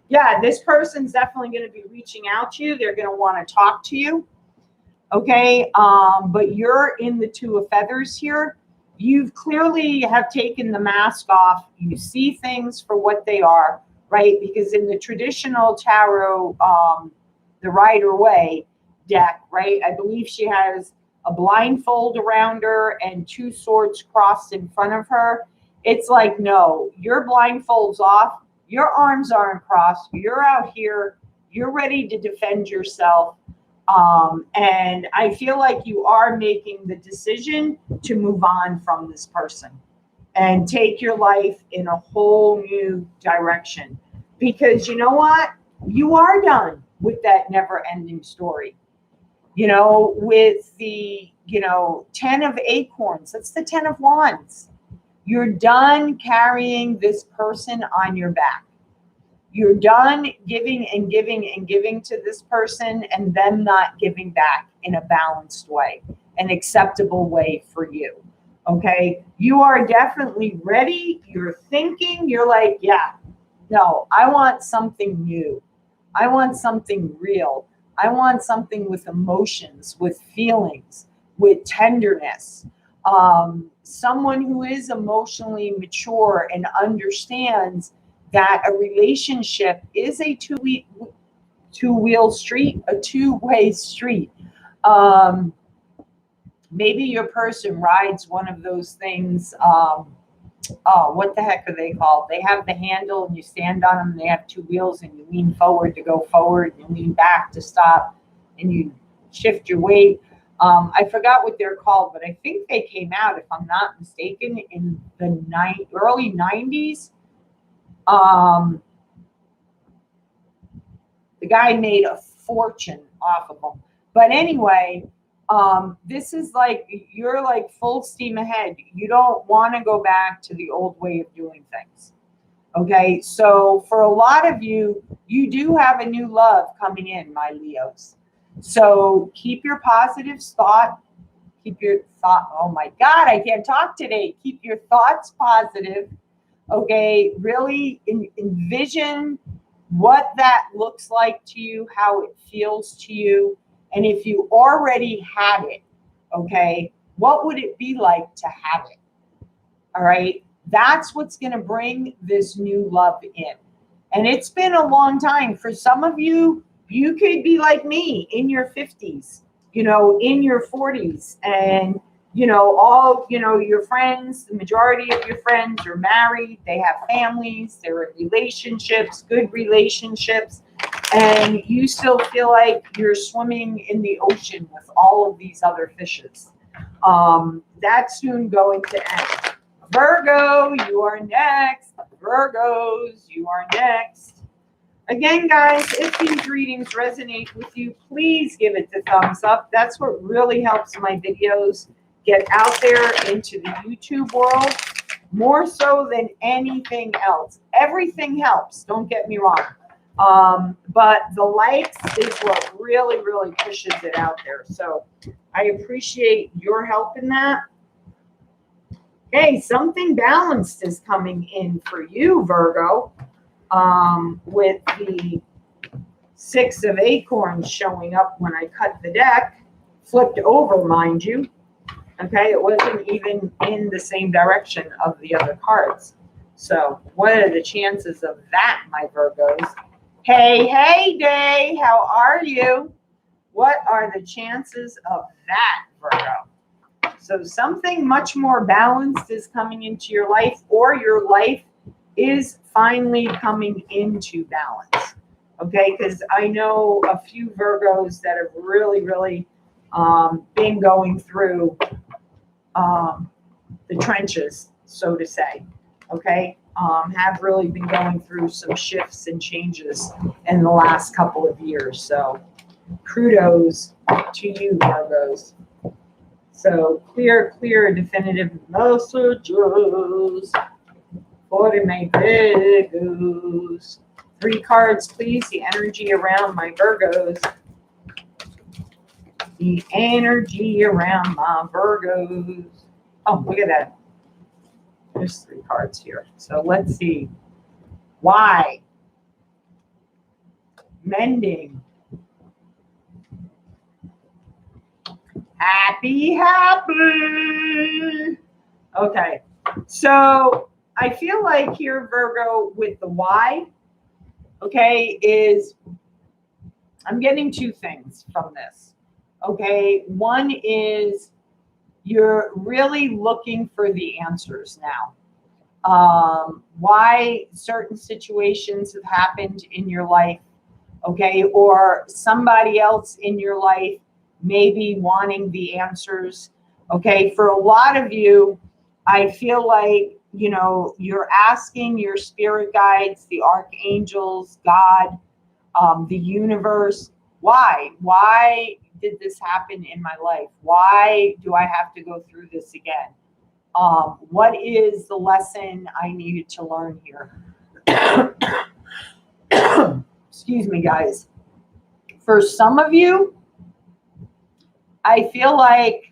Yeah, this person's definitely going to be reaching out to you. They're going to want to talk to you. Okay, but you're in the 2 of feathers here. You've clearly have taken the mask off. You see things for what they are, right? Because in the traditional tarot, the Rider-Waite deck, right? I believe she has a blindfold around her and 2 swords crossed in front of her. It's like, no, your blindfold's off. Your arms aren't crossed. You're out here. You're ready to defend yourself. And I feel like you are making the decision to move on from this person and take your life in a whole new direction. Because you know what? You are done with that never-ending story. With the, 10 of acorns, that's the 10 of wands. You're done carrying this person on your back. You're done giving and giving and giving to this person and them not giving back in a balanced way, an acceptable way for you. Okay. You are definitely ready. You're thinking, you're like, yeah, no, I want something new. I want something real. I want something with emotions, with feelings, with tenderness. Someone who is emotionally mature and understands that a relationship is a two-wheel street, a two-way street. Maybe your person rides one of those things. What the heck are they called? They have the handle and you stand on them. They have 2 wheels and you lean forward to go forward and you lean back to stop and you shift your weight. I forgot what they're called, but I think they came out, if I'm not mistaken, in the early 90s. The guy made a fortune off of them. But anyway, this is like, you're like full steam ahead. You don't want to go back to the old way of doing things. Okay, so for a lot of you, you do have a new love coming in, my Leos. So keep your positive thought. Keep your thought. Oh my God, I can't talk today. Keep your thoughts positive. Okay, really envision what that looks like to you, how it feels to you. And if you already had it, okay, what would it be like to have it? All right. That's what's going to bring this new love in. And it's been a long time. For some of you, you could be like me in your 50s, you know, in your 40s. And, you know, all, you know, your friends, the majority of your friends are married. They have families. They're in relationships, good relationships. And you still feel like you're swimming in the ocean with all of these other fishes. That's soon going to end. Virgo, you are next. Virgos, you are next. Again, guys, if these readings resonate with you, please give it the thumbs up. That's what really helps my videos get out there into the YouTube world, more so than anything else. Everything helps, don't get me wrong. But the likes is what really, really pushes it out there. So I appreciate your help in that. Okay, something balanced is coming in for you, Virgo, with the 6 of Acorns showing up when I cut the deck, flipped over, mind you. Okay, it wasn't even in the same direction of the other cards. So what are the chances of that, my Virgos? Hey, hey, Day, how are you? What are the chances of that, Virgo? So something much more balanced is coming into your life, or your life is finally coming into balance. Okay, because I know a few Virgos that have really, really been going through the trenches, so to say. Okay, have really been going through some shifts and changes in the last couple of years. So kudos to you, Virgos. So clear, definitive messages for my Virgos. 3 cards, please. The energy around my Virgos. The energy around my Virgos. Oh, look at that. There's 3 cards here. So let's see. Why? Mending. Happy. Okay, so I feel like here, Virgo, with the why, okay, is I'm getting 2 things from this. Okay, one is you're really looking for the answers now. Why certain situations have happened in your life, okay, or somebody else in your life maybe wanting the answers. Okay, for a lot of you, I feel like, you know, you're asking your spirit guides, the archangels, God, the universe, why did this happen in my life? Why do I have to go through this again? What is the lesson I needed to learn here? Excuse me, guys. For some of you, I feel like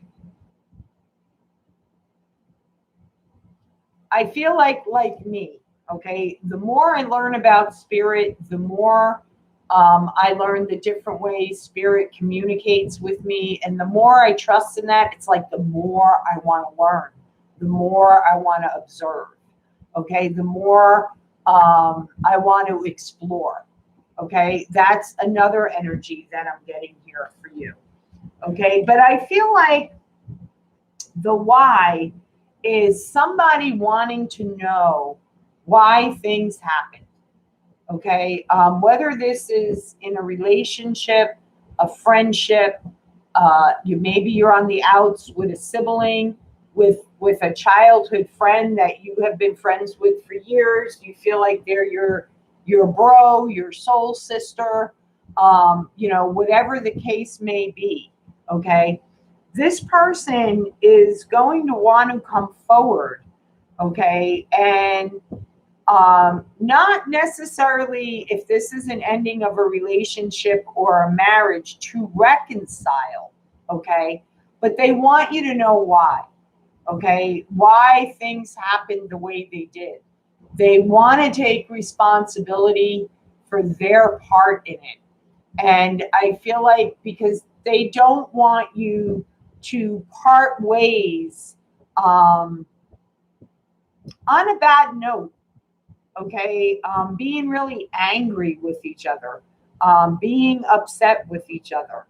me, okay, the more I learn about spirit, the more I learn the different ways spirit communicates with me. And the more I trust in that, it's like the more I want to learn, the more I want to observe, okay, the more I want to explore, okay. That's another energy that I'm getting here for you, okay. But I feel like the why is somebody wanting to know why things happen. Okay, whether this is in a relationship, a friendship, Maybe you're on the outs with a sibling, with a childhood friend that you have been friends with for years. You feel like they're your bro, your soul sister, whatever the case may be. Okay, this person is going to want to come forward. Okay, and not necessarily, if this is an ending of a relationship or a marriage, to reconcile, okay? But they want you to know why, okay? Why things happened the way they did. They want to take responsibility for their part in it. And I feel like because they don't want you to part ways on a bad note. Okay, being really angry with each other, being upset with each other.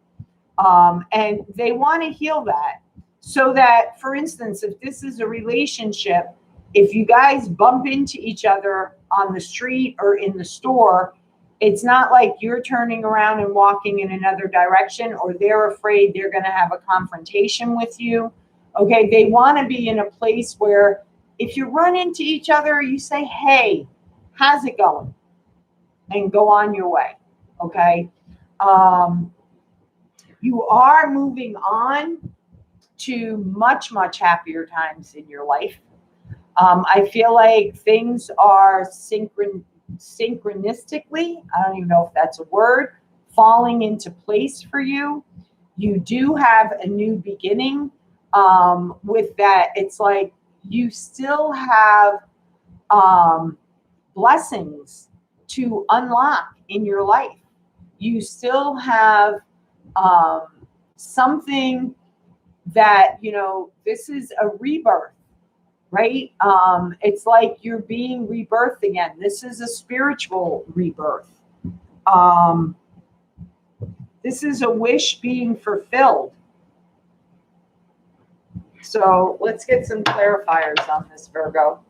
And they want to heal that so that, for instance, if this is a relationship, if you guys bump into each other on the street or in the store, it's not like you're turning around and walking in another direction, or they're afraid they're going to have a confrontation with you. Okay, they want to be in a place where if you run into each other, you say, hey, how's it going? And go on your way. Okay. You are moving on to much, much happier times in your life. I feel like things are synchronistically, I don't even know if that's a word, falling into place for you. You do have a new beginning. With that, it's like you still have blessings to unlock in your life. You still have something that, this is a rebirth, right? It's like you're being rebirthed again. This is a spiritual rebirth. This is a wish being fulfilled. So let's get some clarifiers on this, Virgo.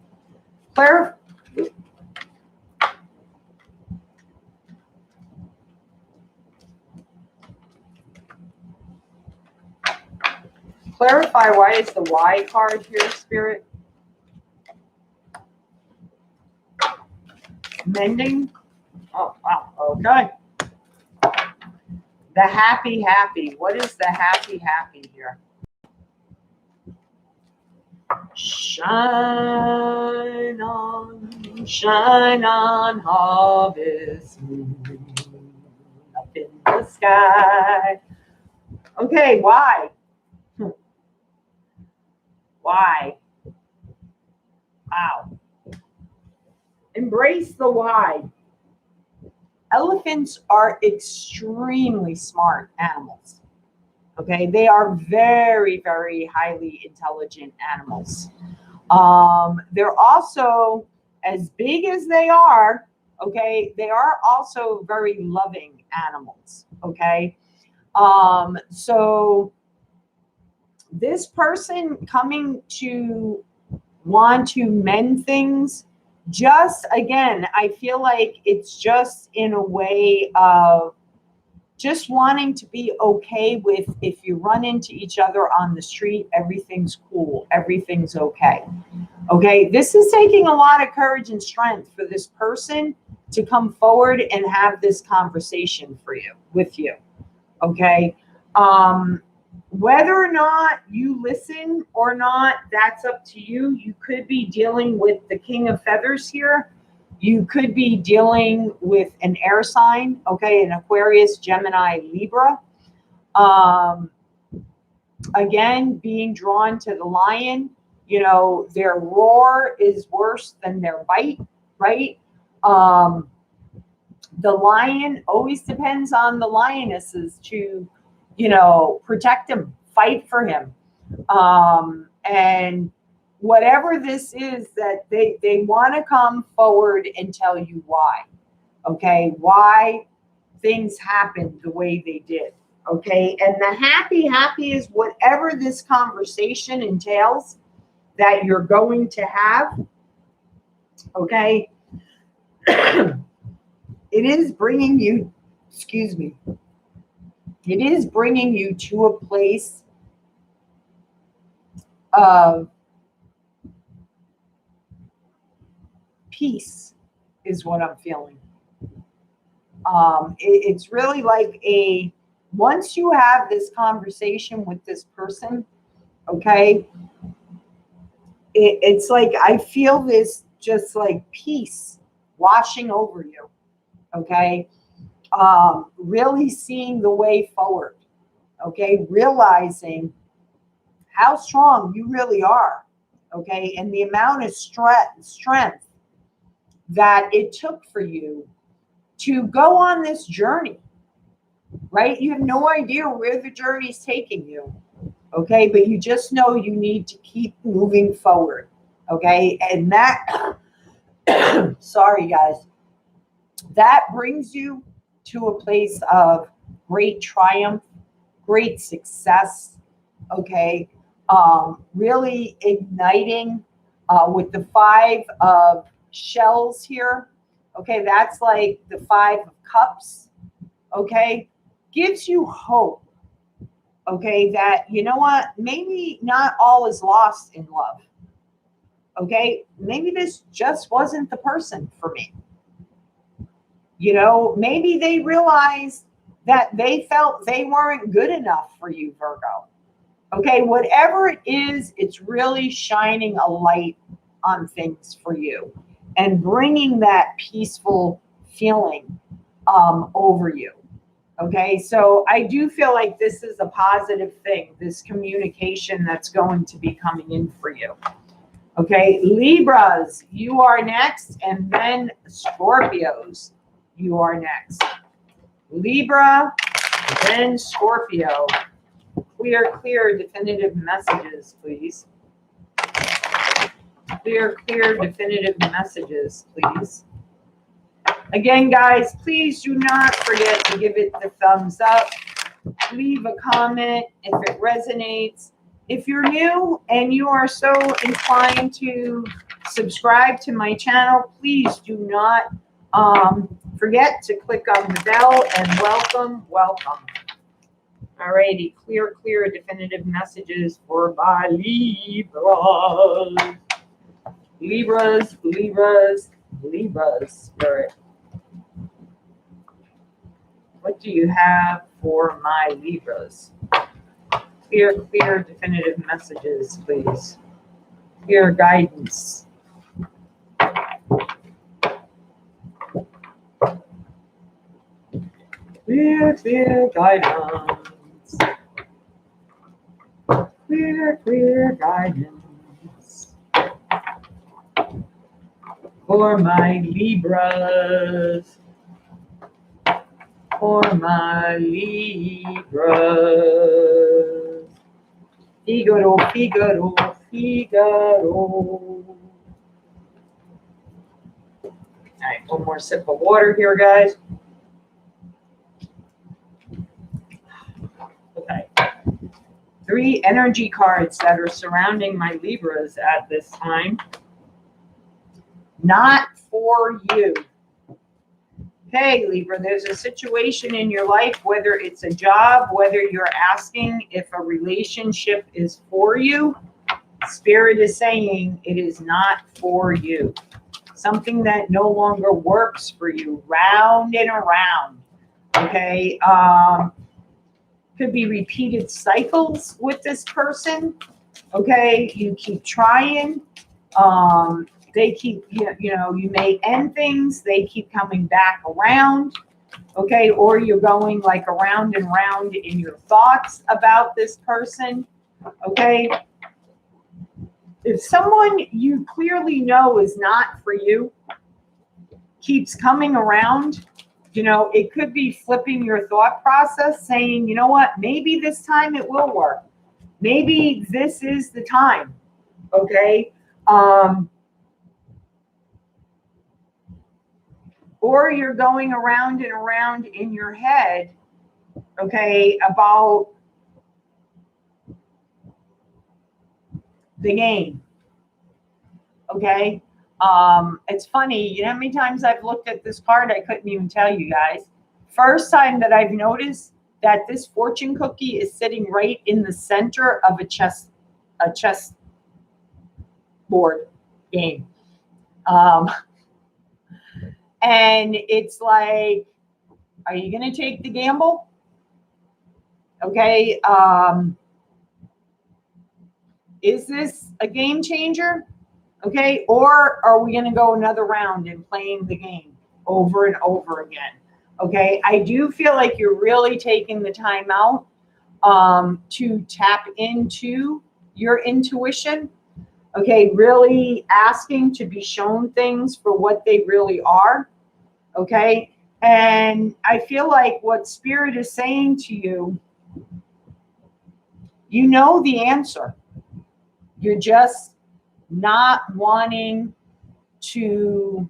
Clarify, why is the Y card here, Spirit? Mending? Oh, wow. Okay. The happy. What is the happy here? Shine on, harvest moon, up in the sky. Okay, why? Why? Wow. Embrace the why. Elephants are extremely smart animals. Okay, they are very, very highly intelligent animals. They're also, as big as they are, okay, they are also very loving animals. Okay, so this person coming to want to mend things, just again, I feel like it's just in a way of just wanting to be okay with, if you run into each other on the street, everything's cool, everything's okay. Okay, this is taking a lot of courage and strength for this person to come forward and have this conversation with you. Okay, whether or not you listen or not, that's up to you. You could be dealing with the King of Feathers here. You could be dealing with an air sign, okay, an Aquarius, Gemini, Libra. Again, being drawn to the lion, their roar is worse than their bite, right? The lion always depends on the lionesses to, protect him, fight for him. And whatever this is, that they want to come forward and tell you why, okay, why things happened the way they did, okay. And the happy is whatever this conversation entails that you're going to have, okay. It is bringing you, It is bringing you to a place of peace, is what I'm feeling. It's really like once you have this conversation with this person, okay, it's like I feel this just like peace washing over you, okay? Really seeing the way forward, okay? Realizing how strong you really are, okay? And the amount of strength that it took for you to go on this journey, right? You have no idea where the journey is taking you, okay? But you just know you need to keep moving forward, okay? And that, sorry guys, that brings you to a place of great triumph, great success, okay? Really igniting with the 5 of shells here, okay? That's like the 5 of cups, okay? Gives you hope, okay? That, you know what, maybe not all is lost in love, okay? Maybe this just wasn't the person for me. You know, maybe they realized that they felt they weren't good enough for you, Virgo. Okay, whatever it is, it's really shining a light on things for you and bringing that peaceful feeling over you. Okay, so I do feel like this is a positive thing, this communication that's going to be coming in for you. Okay, Libras, you are next, and then Scorpios, you are next. Libra, then Scorpio. Clear, definitive messages, please. Clear, definitive messages, please. Again, guys, please do not forget to give it the thumbs up. Leave a comment if it resonates. If you're new and you are so inclined to subscribe to my channel, please do not forget to click on the bell and welcome. Alrighty, clear, definitive messages for my Libras. Libras, Spirit. What do you have for my Libras? Clear, definitive messages, please. Clear guidance. Clear guidance. Clear guidance. For my Libras. For my Libras. Figaro. All right, one more sip of water here, guys. Okay. 3 energy cards that are surrounding my Libras at this time. Not for you. Okay, Libra, there's a situation in your life, whether it's a job, whether you're asking if a relationship is for you, Spirit is saying it is not for you. Something that no longer works for you, round and around. Okay, could be repeated cycles with this person. Okay, you keep trying. They keep, you may end things. They keep coming back around. Okay, or you're going like around and round in your thoughts about this person. Okay, if someone you clearly know is not for you keeps coming around, it could be flipping your thought process, saying, you know what, maybe this time it will work. Maybe this is the time. Okay. Or you're going around and around in your head, okay, about the game. Okay. It's funny, you know how many times I've looked at this card, I couldn't even tell you guys. First time that I've noticed that this fortune cookie is sitting right in the center of a chess board game. And it's like, are you going to take the gamble? Okay. Is this a game changer? Okay. Or are we going to go another round and playing the game over and over again? Okay. I do feel like you're really taking the time out to tap into your intuition. Okay. Really asking to be shown things for what they really are. Okay. And I feel like what Spirit is saying to you, you know the answer. You're just not wanting to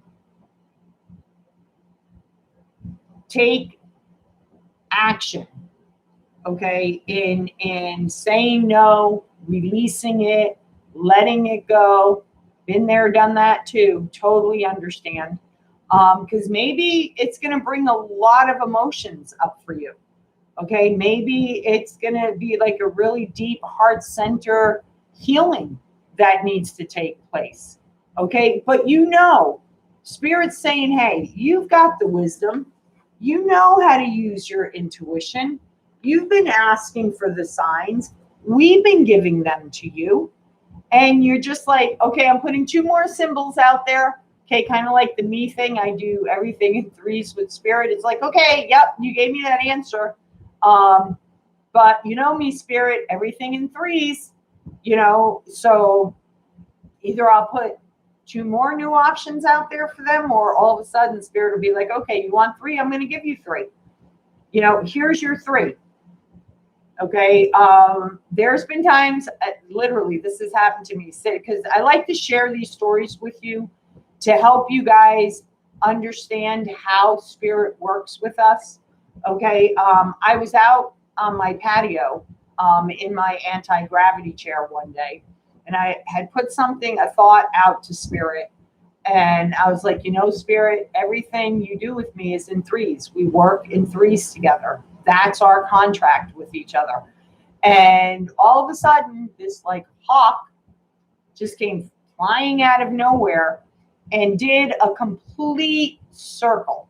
take action, okay, in saying no, releasing it, letting it go. Been there, done that too. Totally understand. Because maybe it's going to bring a lot of emotions up for you. Okay, maybe it's going to be like a really deep heart center healing that needs to take place. Okay, but you know, Spirit's saying, hey, you've got the wisdom. You know how to use your intuition. You've been asking for the signs. We've been giving them to you. And you're just like, okay, I'm putting 2 more symbols out there. Okay, kind of like the me thing. I do everything in 3s with Spirit. It's like, okay, yep, you gave me that answer. But you know me, Spirit, everything in 3s, you know, so either I'll put 2 more new options out there for them, or all of a sudden Spirit will be like, okay, you want 3? I'm going to give you 3. You know, here's your 3. Okay. There's been times, literally, this has happened to me, because I like to share these stories with you to help you guys understand how Spirit works with us. Okay. I was out on my patio in my anti-gravity chair one day, and I had put a thought out to Spirit. And I was like, you know, Spirit, everything you do with me is in 3s. We work in 3s together. That's our contract with each other. And all of a sudden, this like hawk just came flying out of nowhere and did a complete circle.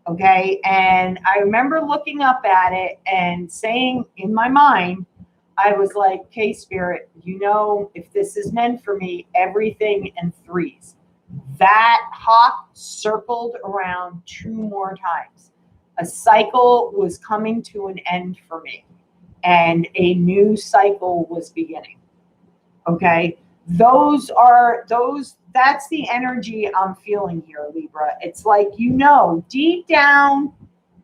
Okay. And I remember looking up at it and saying in my mind, I was like, okay, Spirit, you know, if this is meant for me, everything in 3s. That hawk circled around 2 more times. A cycle was coming to an end for me, and a new cycle was beginning. Okay. That's the energy I'm feeling here, Libra. It's like, you know, deep down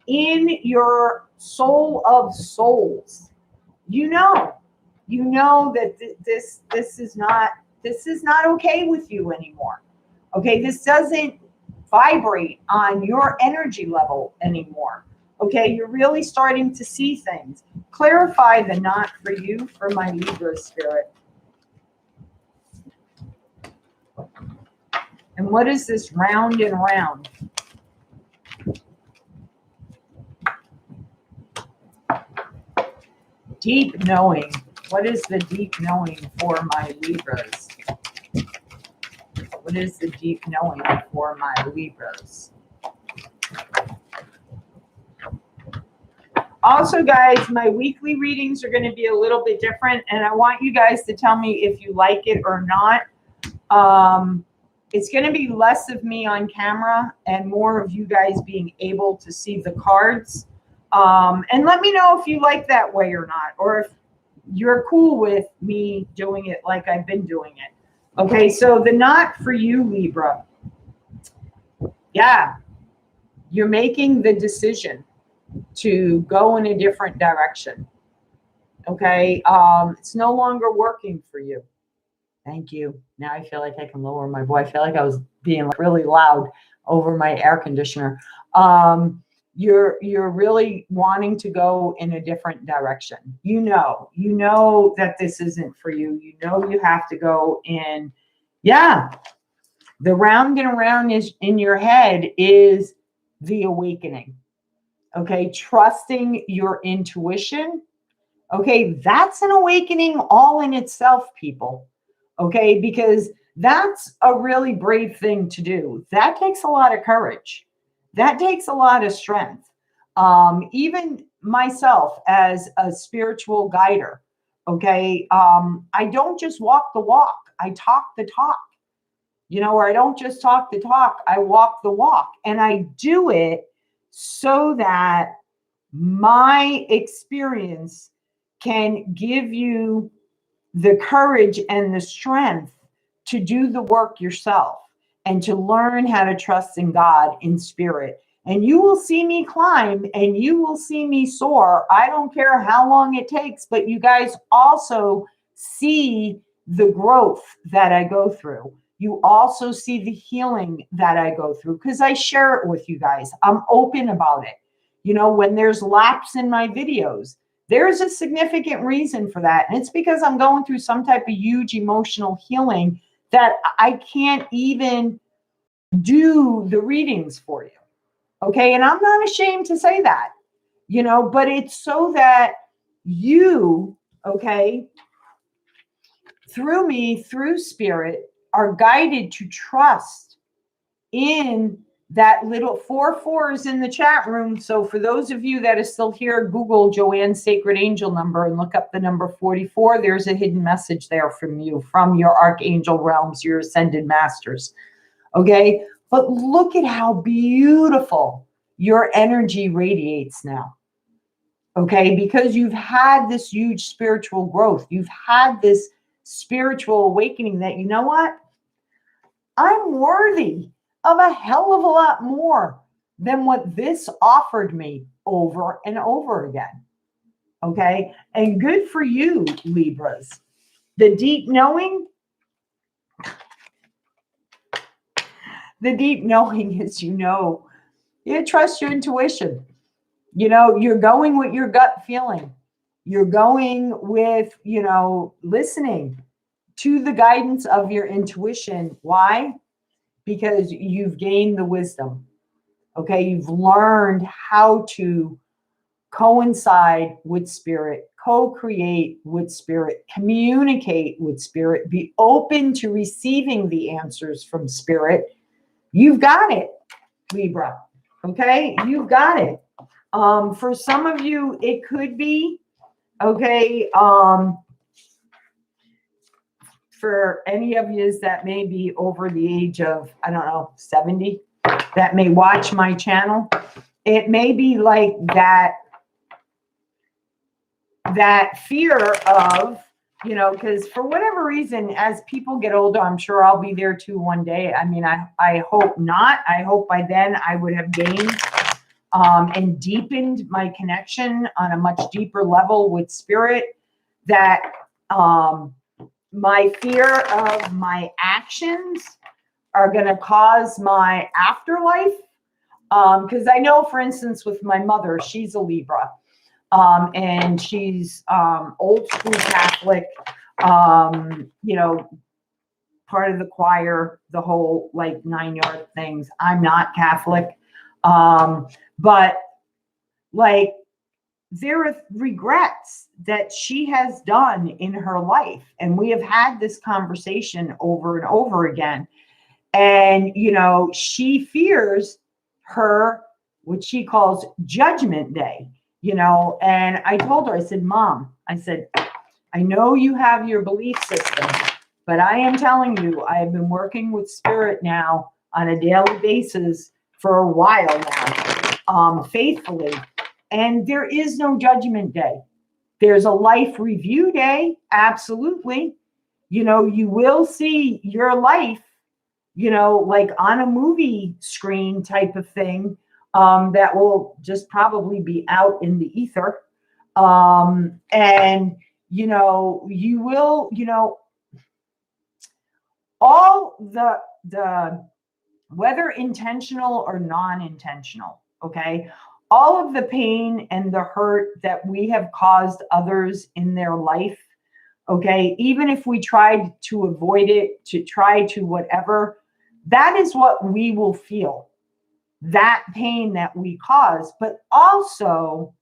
in your soul of souls, you know that this is not okay with you anymore. Okay. This doesn't vibrate on your energy level anymore. Okay. You're really starting to see things. Clarify the not for you for my Libra, Spirit. And what is this round and round? Deep knowing. What is the deep knowing for my Libras? What is the deep knowing for my Libras? Also, guys, my weekly readings are going to be a little bit different, and I want you guys to tell me if you like it or not. It's going to be less of me on camera and more of you guys being able to see the cards. And let me know if you like that way or not, or if you're cool with me doing it like I've been doing it. Okay, so the not for you, Libra. Yeah, you're making the decision to go in a different direction. Okay, it's no longer working for you. Thank you. Now I feel like I can lower my voice. I feel like I was being really loud over my air conditioner. You're really wanting to go in a different direction. You know that this isn't for you. You know you have to go in. Yeah, the round and around is in your head is the awakening. Okay, trusting your intuition. Okay, that's an awakening all in itself, people. Okay, because that's a really brave thing to do. That takes a lot of courage. That takes a lot of strength. Even myself as a spiritual guider, okay, I don't just walk the walk, I talk the talk, or I don't just talk the talk, I walk the walk. And I do it so that my experience can give you the courage and the strength to do the work yourself and to learn how to trust in God in spirit. And you will see me climb and you will see me soar. I don't care how long it takes, but you guys also see the growth that I go through. You also see the healing that I go through because I share it with you guys. I'm open about it. When there's lapse in my videos, there's a significant reason for that. And it's because I'm going through some type of huge emotional healing that I can't even do the readings for you. Okay. And I'm not ashamed to say that, but it's so that you, okay, through me, through spirit, are guided to trust in that little 4 4s in the chat room. So for those of you that are still here, Google Joanne's sacred angel number and look up the number 44. There's a hidden message there from you, from your archangel realms, your ascended masters. Okay. But look at how beautiful your energy radiates now. Okay. Because you've had this huge spiritual growth. You've had this spiritual awakening that, you know what? I'm worthy of a hell of a lot more than what this offered me over and over again. Okay. And good for you, Libras. The deep knowing is, you trust your intuition. You're going with your gut feeling. You're going with, listening to the guidance of your intuition. Why? Because you've gained the wisdom. Okay, you've learned how to coincide with spirit, co-create with spirit, communicate with spirit, be open to receiving the answers from spirit. You've got it, Libra. Okay, you've got it. For some of you, it could be, okay, for any of you that may be over the age of, 70, that may watch my channel, it may be like that fear of, because for whatever reason, as people get older, I'm sure I'll be there too one day. I hope not. I hope by then I would have gained and deepened my connection on a much deeper level with spirit, that my fear of my actions are going to cause my afterlife. Because I know, for instance, with my mother, she's a Libra, and she's old school Catholic, part of the choir, the whole 9-yard things. I'm not Catholic, but there are regrets that she has done in her life. And we have had this conversation over and over again. And, she fears what she calls judgment day, and I told her, I said, Mom, I know you have your belief system, but I am telling you, I have been working with spirit now on a daily basis for a while now, faithfully. And there is no judgment day. There's a life review day. Absolutely. You will see your life, on a movie screen type of thing, that will just probably be out in the ether. And, you will, all the, whether intentional or non-intentional, okay, all of the pain and the hurt that we have caused others in their life, okay, even if we tried to avoid it, to try to whatever, that is what we will feel. that pain that we cause, but also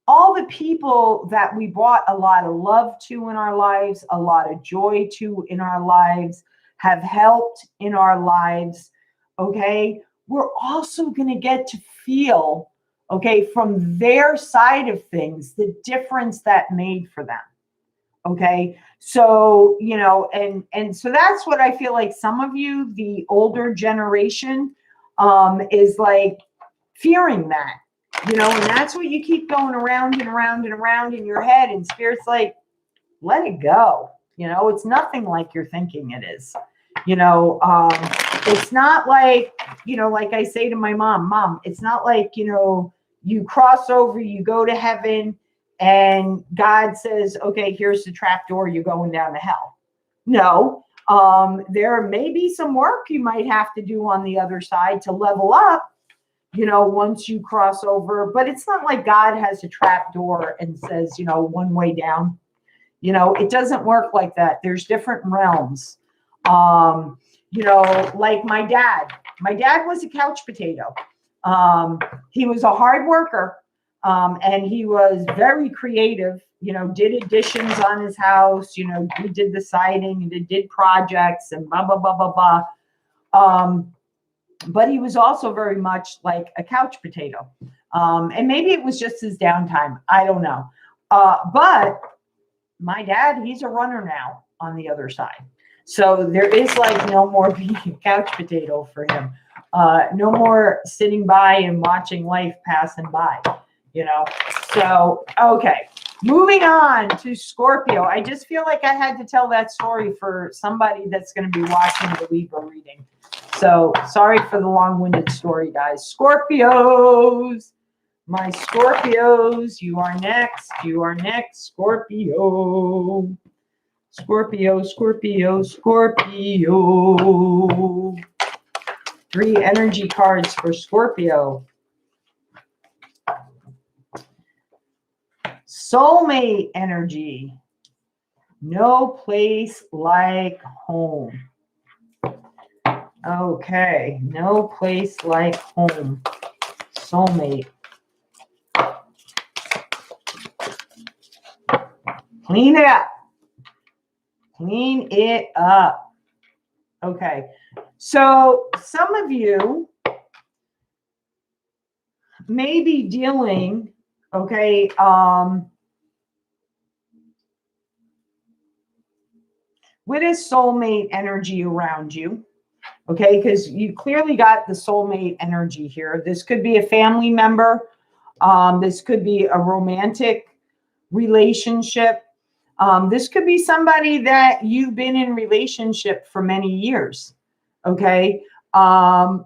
all the people that we brought a lot of love to in our lives, a lot of joy to in our lives, have helped in our lives, okay? We're also going to get to feel, okay, from their side of things, the difference that made for them. Okay. So, you know, and so that's what I feel like some of you, the older generation, is like fearing that, you know, and that's what you keep going around and around and around in your head. And Spirit's like, let it go. You know, it's nothing like you're thinking it is. You know, it's not like, you know, like I say to my mom, it's not like, you know, you cross over, you go to heaven, and God says, okay, here's the trap door, you're going down to hell. No, there may be some work you might have to do on the other side to level up, you know, once you cross over, but it's not like God has a trap door and says, you know, one way down. You know, it doesn't work like that. There's different realms. You know, like my dad was a couch potato. He was a hard worker. And he was very creative, you know, did additions on his house, you know, he did the siding and did projects and blah, blah, blah, blah, blah. But he was also very much like a couch potato. And maybe it was just his downtime. I don't know. But my dad, he's a runner now on the other side. So there is like no more being a couch potato for him. No more sitting by and watching life passing by. You know, so, okay, moving on to Scorpio. I just feel like I had to tell that story for somebody that's going to be watching the Libra reading. So sorry for the long-winded story, guys. Scorpios, my Scorpios, you are next. You are next, Scorpio. Scorpio, Scorpio, Scorpio. 3 energy cards for Scorpio. Soulmate energy. No place like home. Okay. No place like home. Soulmate. Clean it up. Clean it up. Okay. So some of you may be dealing, okay, with a soulmate energy around you, okay, because you clearly got the soulmate energy here. This could be a family member. This could be a romantic relationship. This could be somebody that you've been in relationship for many years, okay? For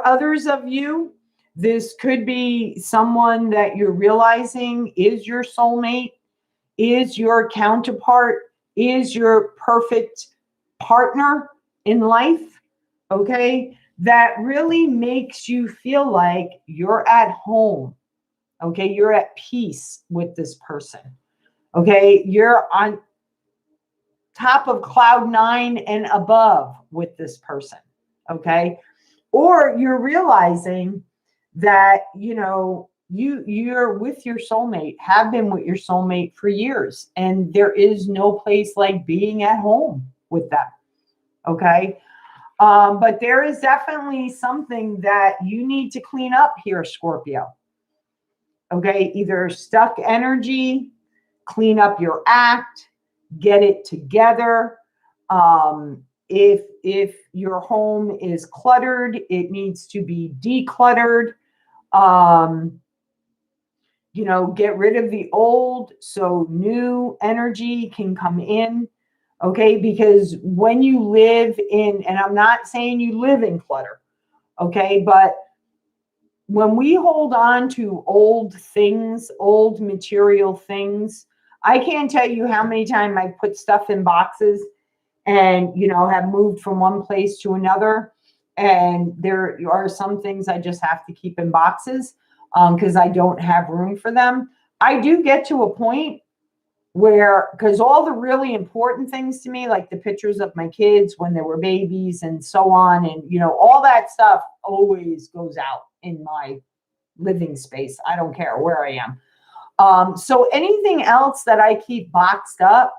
others of you, this could be someone that you're realizing is your soulmate, is your counterpart, is your perfect partner in life, okay? That really makes you feel like you're at home, okay? You're at peace with this person, okay? You're on top of cloud 9 and above with this person, okay? Or you're realizing that, you know, you're with your soulmate, have been with your soulmate for years, and there is no place like being at home with them. Okay. But there is definitely something that you need to clean up here, Scorpio. Okay. Either stuck energy, clean up your act, get it together. If your home is cluttered, it needs to be decluttered. You know, get rid of the old so new energy can come in. Okay, because when you live in, and I'm not saying you live in clutter, okay, but when we hold on to old things, old material things, I can't tell you how many times I've put stuff in boxes and, you know, have moved from one place to another. And there are some things I just have to keep in boxes because I don't have room for them. I do get to a point where, because all the really important things to me, like the pictures of my kids when they were babies and so on, and you know, all that stuff always goes out in my living space. I don't care where I am. So anything else that I keep boxed up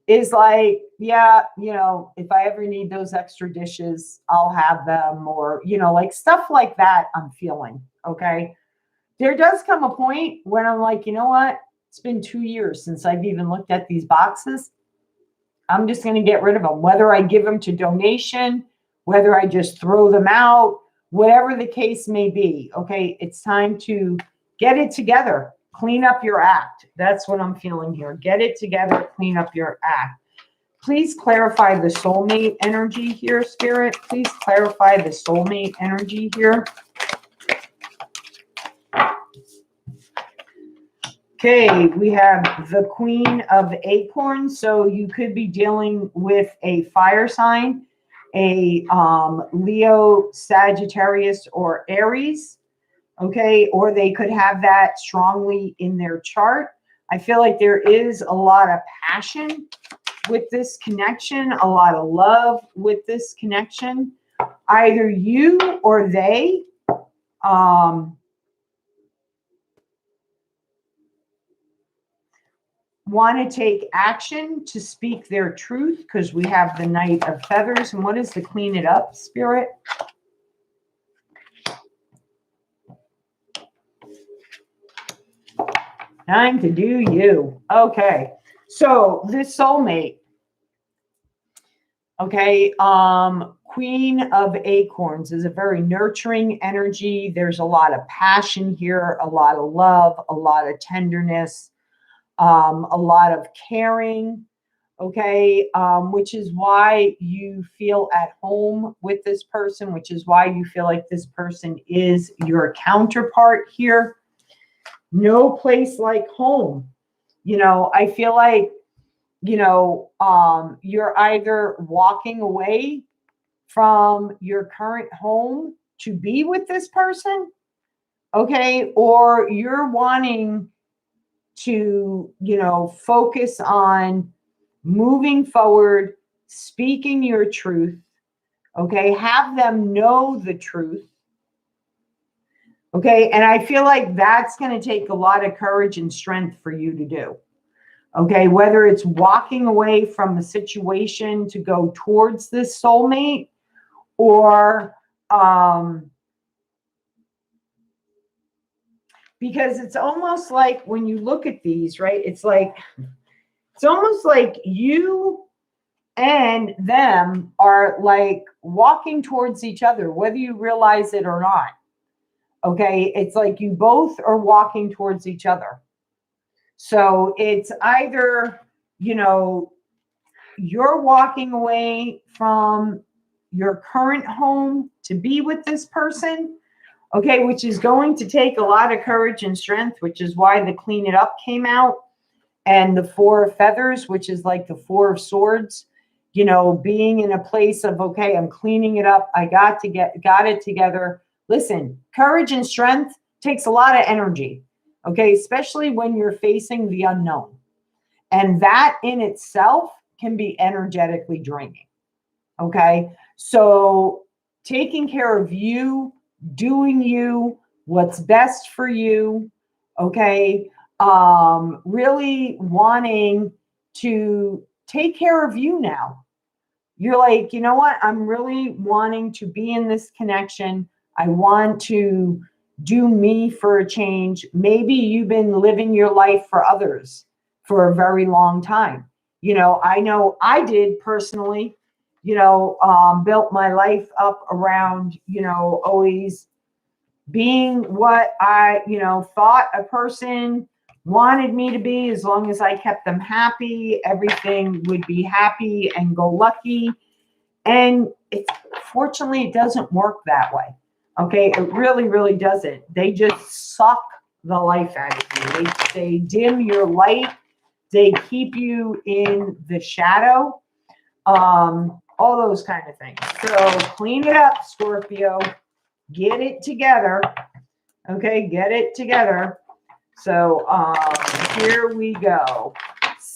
is like, yeah, you know, if I ever need those extra dishes, I'll have them, or, you know, like stuff like that I'm feeling. Okay. There does come a point when I'm like, you know what? It's been 2 years since I've even looked at these boxes. I'm just going to get rid of them, whether I give them to donation, whether I just throw them out, whatever the case may be. Okay. It's time to get it together. Clean up your act. That's what I'm feeling here. Get it together. Clean up your act. Please clarify the soulmate energy here, Spirit. Please clarify the soulmate energy here. Okay, we have the Queen of Acorns. So you could be dealing with a fire sign, a Leo, Sagittarius, or Aries. Okay, or they could have that strongly in their chart. I feel like there is a lot of passion with this connection, a lot of love with this connection. Either you or they want to take action to speak their truth, because we have the Knight of Feathers. And what is the clean it up, Spirit? Time to do you. Okay. So this soulmate. Okay. Queen of Acorns is a very nurturing energy. There's a lot of passion here, a lot of love, a lot of tenderness, a lot of caring. Okay. Which is why you feel at home with this person, which is why you feel like this person is your counterpart here. No place like home. You know, I feel like, you know, you're either walking away from your current home to be with this person, okay, or you're wanting to, you know, focus on moving forward, speaking your truth, okay, have them know the truth. Okay. And I feel like that's going to take a lot of courage and strength for you to do. Okay. Whether it's walking away from a situation to go towards this soulmate, or because it's almost like when you look at these, right? It's almost like you and them are like walking towards each other, whether you realize it or not. Okay, it's like you both are walking towards each other. So it's either, you know, you're walking away from your current home to be with this person, okay, which is going to take a lot of courage and strength, which is why the clean it up came out, and the Four of Feathers, which is like the Four of Swords, you know, being in a place of, okay, I'm cleaning it up. I got it together. Listen, courage and strength takes a lot of energy, okay, especially when you're facing the unknown. And that in itself can be energetically draining, okay? So taking care of you, doing you, what's best for you, okay? Really wanting to take care of you now. You're like, you know what? I'm really wanting to be in this connection. I want to do me for a change. Maybe you've been living your life for others for a very long time. You know I did personally, you know, built my life up around, you know, always being what I, you know, thought a person wanted me to be. As long as I kept them happy, everything would be happy and go lucky. And fortunately, it doesn't work that way. Okay, it really, really doesn't. They just suck the life out of you. They dim your light. They keep you in the shadow. All those kind of things. So clean it up, Scorpio. Get it together. Okay, get it together. So here we go.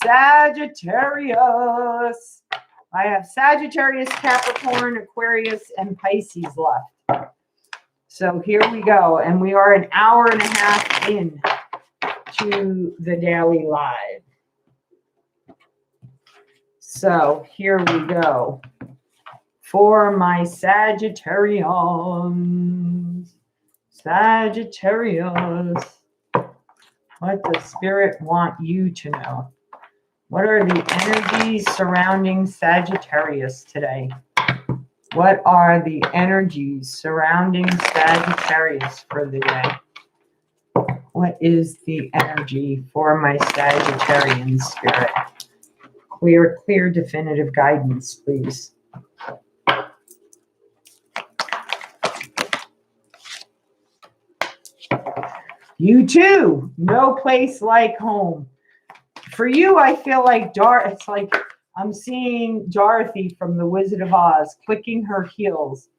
Sagittarius. I have Sagittarius, Capricorn, Aquarius, and Pisces left. So here we go. And we are an hour and a half in to the daily live. So here we go. For my Sagittarians. Sagittarius. What does Spirit want you to know? What are the energies surrounding Sagittarius today? What are the energies surrounding Sagittarius for the day? What is the energy for my Sagittarian spirit? Clear, definitive guidance, please. You too. No place like home. For you, I feel like it's like I'm seeing Dorothy from The Wizard of Oz clicking her heels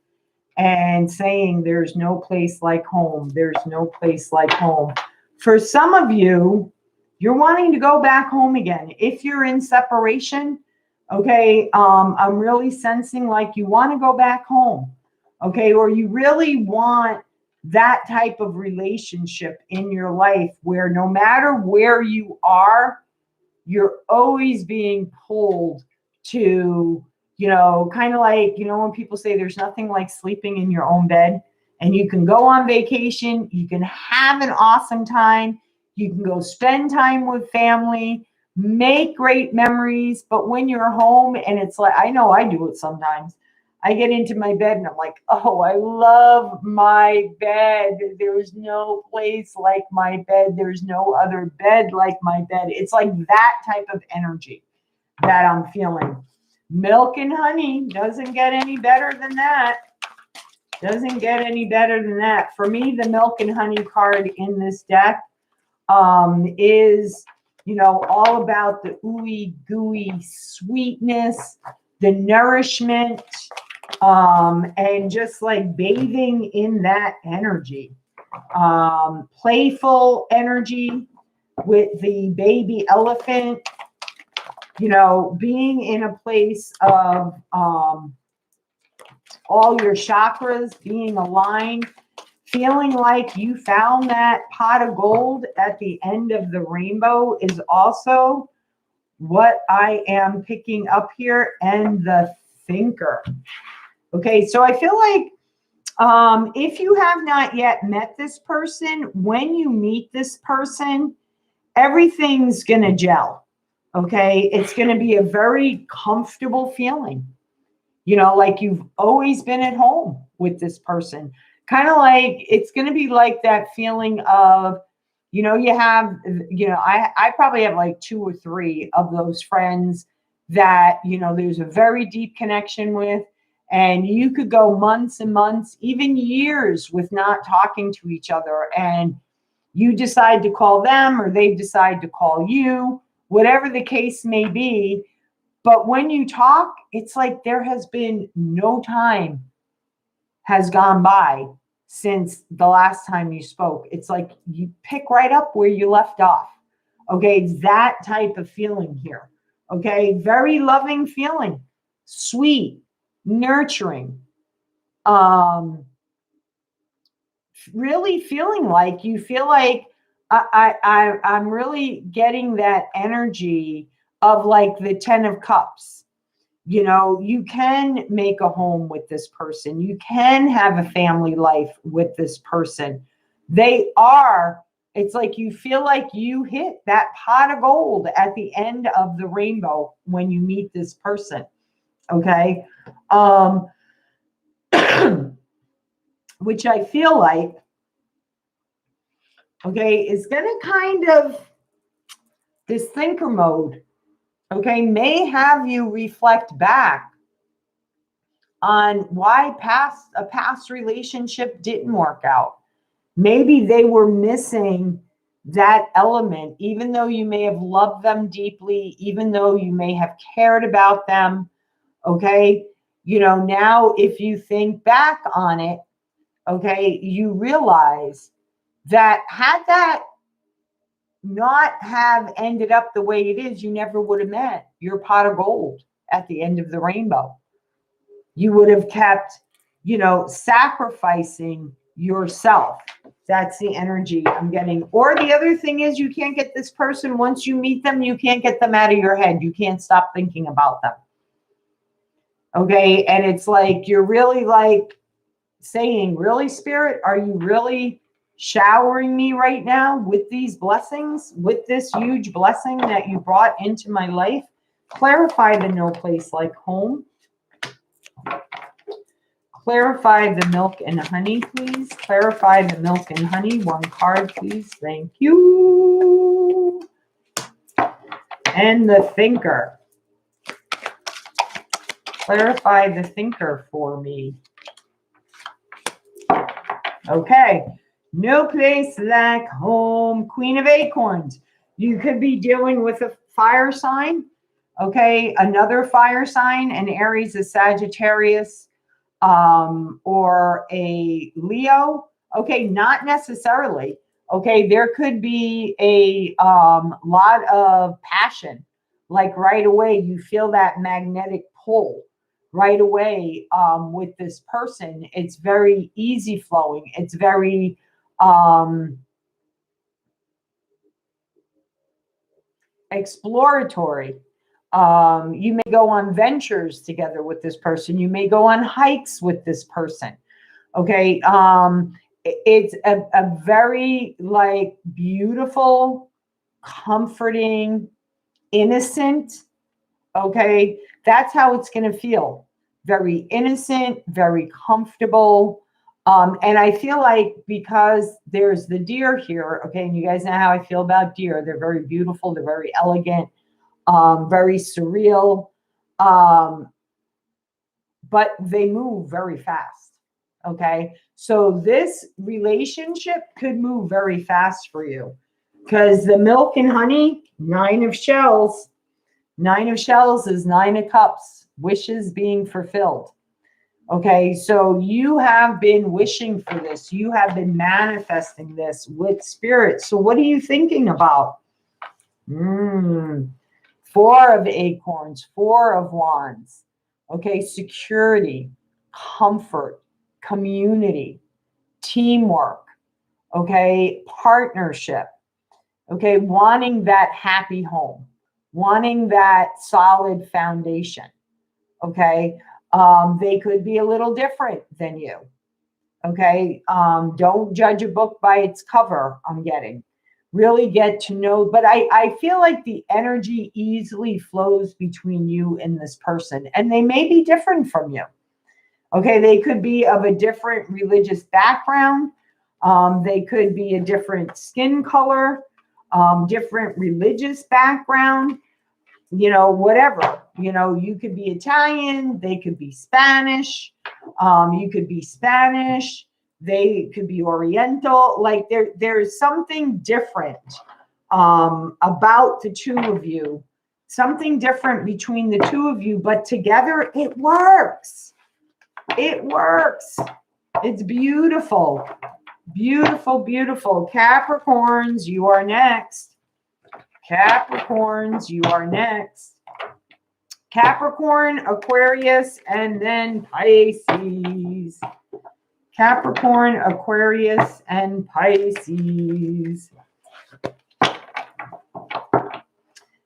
and saying there's no place like home. There's no place like home. For some of you, you're wanting to go back home again. If you're in separation, okay, I'm really sensing like you want to go back home, okay, or you really want that type of relationship in your life where no matter where you are, you're always being pulled to, you know, kind of like, you know, when people say there's nothing like sleeping in your own bed, and you can go on vacation, you can have an awesome time, you can go spend time with family, make great memories, but when you're home and it's like, I know I do it sometimes. I get into my bed and I'm like, oh, I love my bed. There's no place like my bed. There's no other bed like my bed. It's like that type of energy that I'm feeling. Milk and honey doesn't get any better than that. Doesn't get any better than that. For me, the milk and honey card in this deck is, you know, all about the ooey gooey sweetness, the nourishment, and just like bathing in that energy. Playful energy with the baby elephant, you know, being in a place of all your chakras being aligned, feeling like you found that pot of gold at the end of the rainbow is also what I am picking up here, and the thinker. Okay, so I feel like if you have not yet met this person, when you meet this person, everything's going to gel. Okay, it's going to be a very comfortable feeling. You know, like you've always been at home with this person. Kind of like, it's going to be like that feeling of, you know, you have, you know, I probably have like 2 or 3 of those friends that, you know, there's a very deep connection with, and you could go months and months, even years with not talking to each other. And you decide to call them or they decide to call you, whatever the case may be. But when you talk, it's like there has been no time has gone by since the last time you spoke. It's like you pick right up where you left off. Okay, it's that type of feeling here. Okay, very loving feeling, sweet, nurturing. Really feeling like you feel like I'm really getting that energy of like the 10 of Cups. You know, you can make a home with this person. You can have a family life with this person. They are, it's like you feel like you hit that pot of gold at the end of the rainbow when you meet this person. Okay. Which I feel like, okay, is going to kind of, this thinker mode, okay, may have you reflect back on why a past relationship didn't work out. Maybe they were missing that element, even though you may have loved them deeply, even though you may have cared about them. Okay. You know, now if you think back on it, okay, you realize that had that not have ended up the way it is, you never would have met your pot of gold at the end of the rainbow. You would have kept, you know, sacrificing yourself. That's the energy I'm getting. Or the other thing is, you can't get this person, once you meet them, you can't get them out of your head. You can't stop thinking about them. Okay. And it's like, you're really like saying, really, Spirit, are you really showering me right now with these blessings, with this huge blessing that you brought into my life? Clarify the no place like home. Clarify the milk and honey, please. Clarify the milk and honey. One card, please. Thank you. And the thinker. Clarify the thinker for me. Okay. No place like home. Queen of Acorns. You could be dealing with a fire sign. Okay. Another fire sign. An Aries, a Sagittarius, or a Leo. Okay. Not necessarily. Okay. There could be a lot of passion. Like right away, you feel that magnetic pull. Right away, with this person, it's very easy flowing. It's very exploratory. You may go on ventures together with this person. You may go on hikes with this person. Okay. It's a very like beautiful, comforting, innocent. Okay. That's how it's going to feel. Very innocent, very comfortable. And I feel like because there's the deer here, okay, and you guys know how I feel about deer. They're very beautiful. They're very elegant, very surreal, but they move very fast, okay? So this relationship could move very fast for you because the milk and honey, 9 of shells. 9 of shells is 9 of cups, wishes being fulfilled. Okay, so you have been wishing for this. You have been manifesting this with spirit. So what are you thinking about? 4 of acorns, 4 of wands. Okay, security, comfort, community, teamwork. Okay, partnership. Okay, wanting that happy home. Wanting that solid foundation, okay? They could be a little different than you, okay? Don't judge a book by its cover, I'm getting. Really get to know, but I feel like the energy easily flows between you and this person, and they may be different from you, okay? They could be of a different religious background. They could be a different skin color, different religious background, you know, whatever, you know, you could be Italian, they could be Spanish, you could be Spanish, they could be Oriental, like there's something different about the two of you, something different between the two of you, but together it works. It works. It's beautiful. Beautiful, beautiful. Capricorns, you are next. Capricorns, you are next. Capricorn, Aquarius, and then Pisces. Capricorn, Aquarius, and Pisces.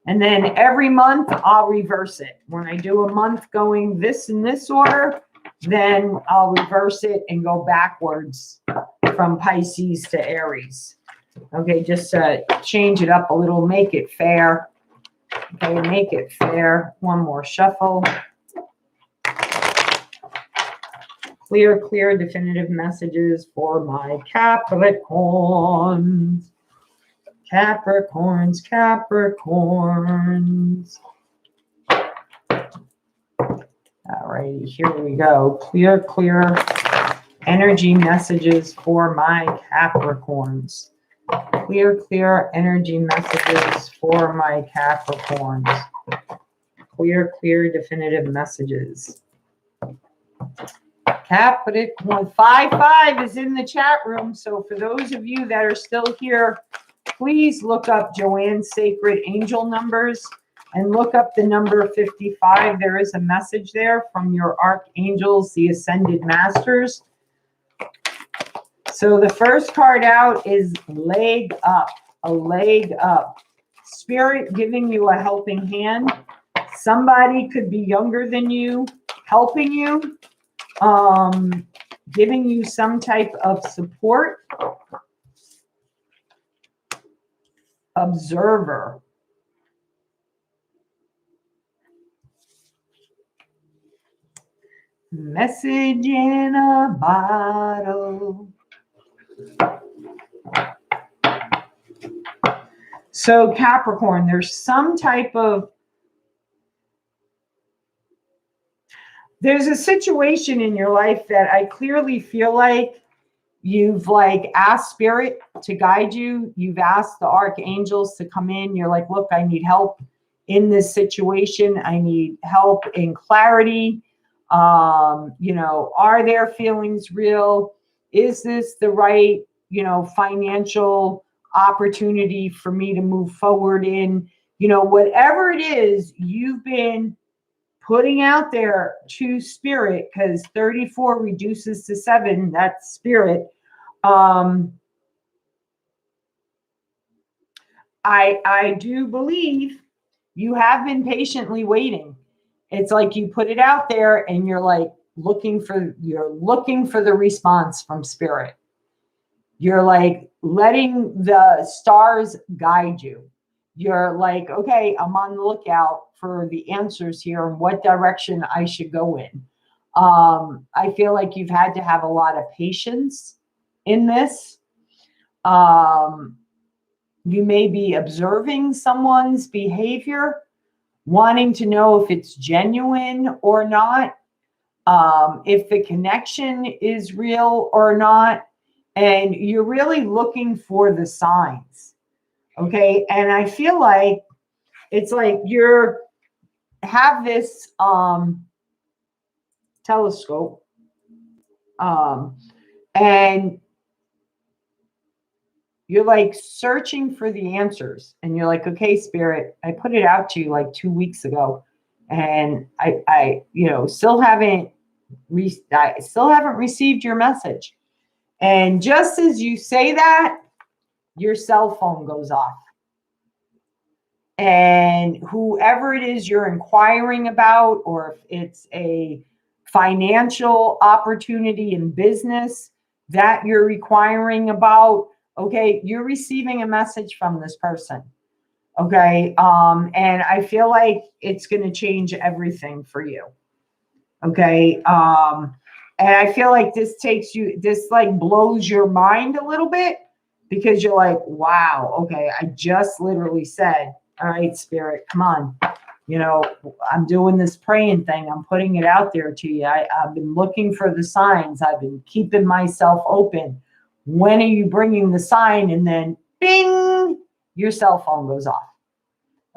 And then every month, I'll reverse it. When I do a month going this in this order, then I'll reverse it and go backwards from Pisces to Aries. Okay, just change it up a little, make it fair. Okay, make it fair. One more shuffle. Clear, clear, definitive messages for my Capricorns. Capricorns, Capricorns. All right, here we go. Clear, clear energy messages for my Capricorns. Clear, clear energy messages for my Capricorns. Clear, clear, definitive messages. Capricorn 55 is in the chat room. So for those of you that are still here, please look up Joanne's Sacred Angel Numbers and look up the number 55. There is a message there from your archangels, the Ascended Masters. So the first card out is leg up, a leg up. Spirit giving you a helping hand. Somebody could be younger than you, helping you, giving you some type of support. Observer. Message in a bottle. So Capricorn, there's some type of, there's a situation in your life that I clearly feel like you've like asked Spirit to guide you. You've asked the archangels to come in. You're like, look, I need help in this situation. I need help in clarity. You know, are their feelings real? Is this the right, you know, financial opportunity for me to move forward in? You know, whatever it is you've been putting out there to Spirit, because 34 reduces to 7, that's Spirit. I do believe you have been patiently waiting. It's like you put it out there and you're like looking for the response from Spirit. You're like letting the stars guide you. You're like, okay, I'm on the lookout for the answers here and what direction I should go in. I feel like you've had to have a lot of patience in this. You may be observing someone's behavior, wanting to know if it's genuine or not, if the connection is real or not, and you're really looking for the signs. Okay, and I feel like it's like you're have this telescope, and you're like searching for the answers, and you're like, okay, Spirit, I put it out to you like 2 weeks ago, and I you know, still haven't received your message. And just as you say that, your cell phone goes off. And whoever it is you're inquiring about, or if it's a financial opportunity in business that you're inquiring about, okay, you're receiving a message from this person. Okay. And I feel like it's going to change everything for you. Okay. And I feel like this like blows your mind a little bit, because you're like, wow, okay, I just literally said, all right, Spirit, come on. You know, I'm doing this praying thing. I'm putting it out there to you. I've been looking for the signs. I've been keeping myself open. When are you bringing the sign? And then bing, your cell phone goes off.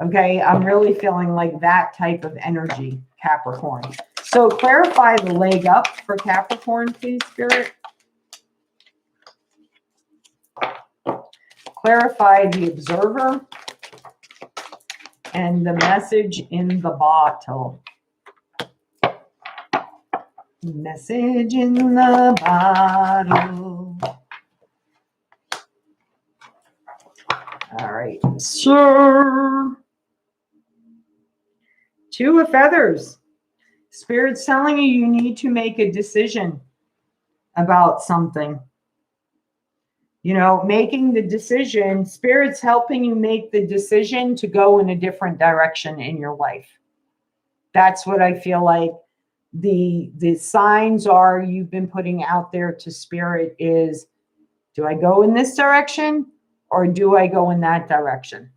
Okay, I'm really feeling like that type of energy, Capricorn. So clarify the leg up for Capricorn, please, Spirit. Clarify the observer and the message in the bottle. Message in the bottle. All right, sir. Two of feathers. Spirit's telling you need to make a decision about something. You know, making the decision, Spirit's helping you make the decision to go in a different direction in your life. That's what I feel like the signs are you've been putting out there to Spirit is, do I go in this direction or do I go in that direction?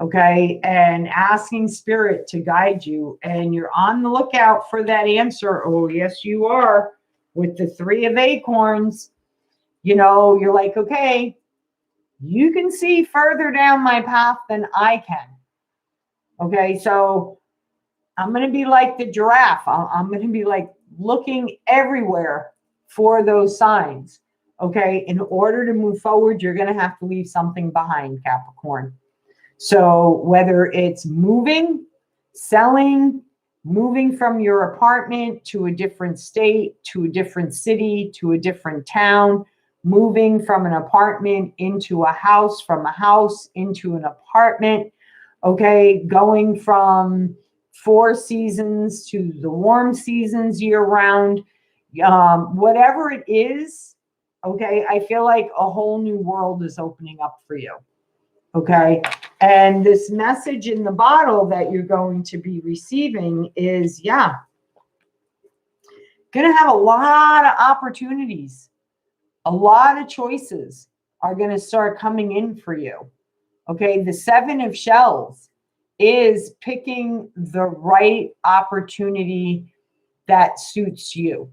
Okay, and asking Spirit to guide you, and you're on the lookout for that answer. Oh, yes, you are. With the 3 of acorns, you know, you're like, okay, you can see further down my path than I can. Okay, so I'm going to be like the giraffe. I'm going to be like looking everywhere for those signs. Okay, in order to move forward, you're going to have to leave something behind, Capricorn. So whether it's moving, selling, moving from your apartment to a different state, to a different city, to a different town, moving from an apartment into a house, from a house into an apartment, okay, going from 4 seasons to the warm seasons year round, whatever it is, okay, I feel like a whole new world is opening up for you. Okay. And this message in the bottle that you're going to be receiving is, yeah, going to have a lot of opportunities. A lot of choices are going to start coming in for you. Okay. The 7 of shells is picking the right opportunity that suits you.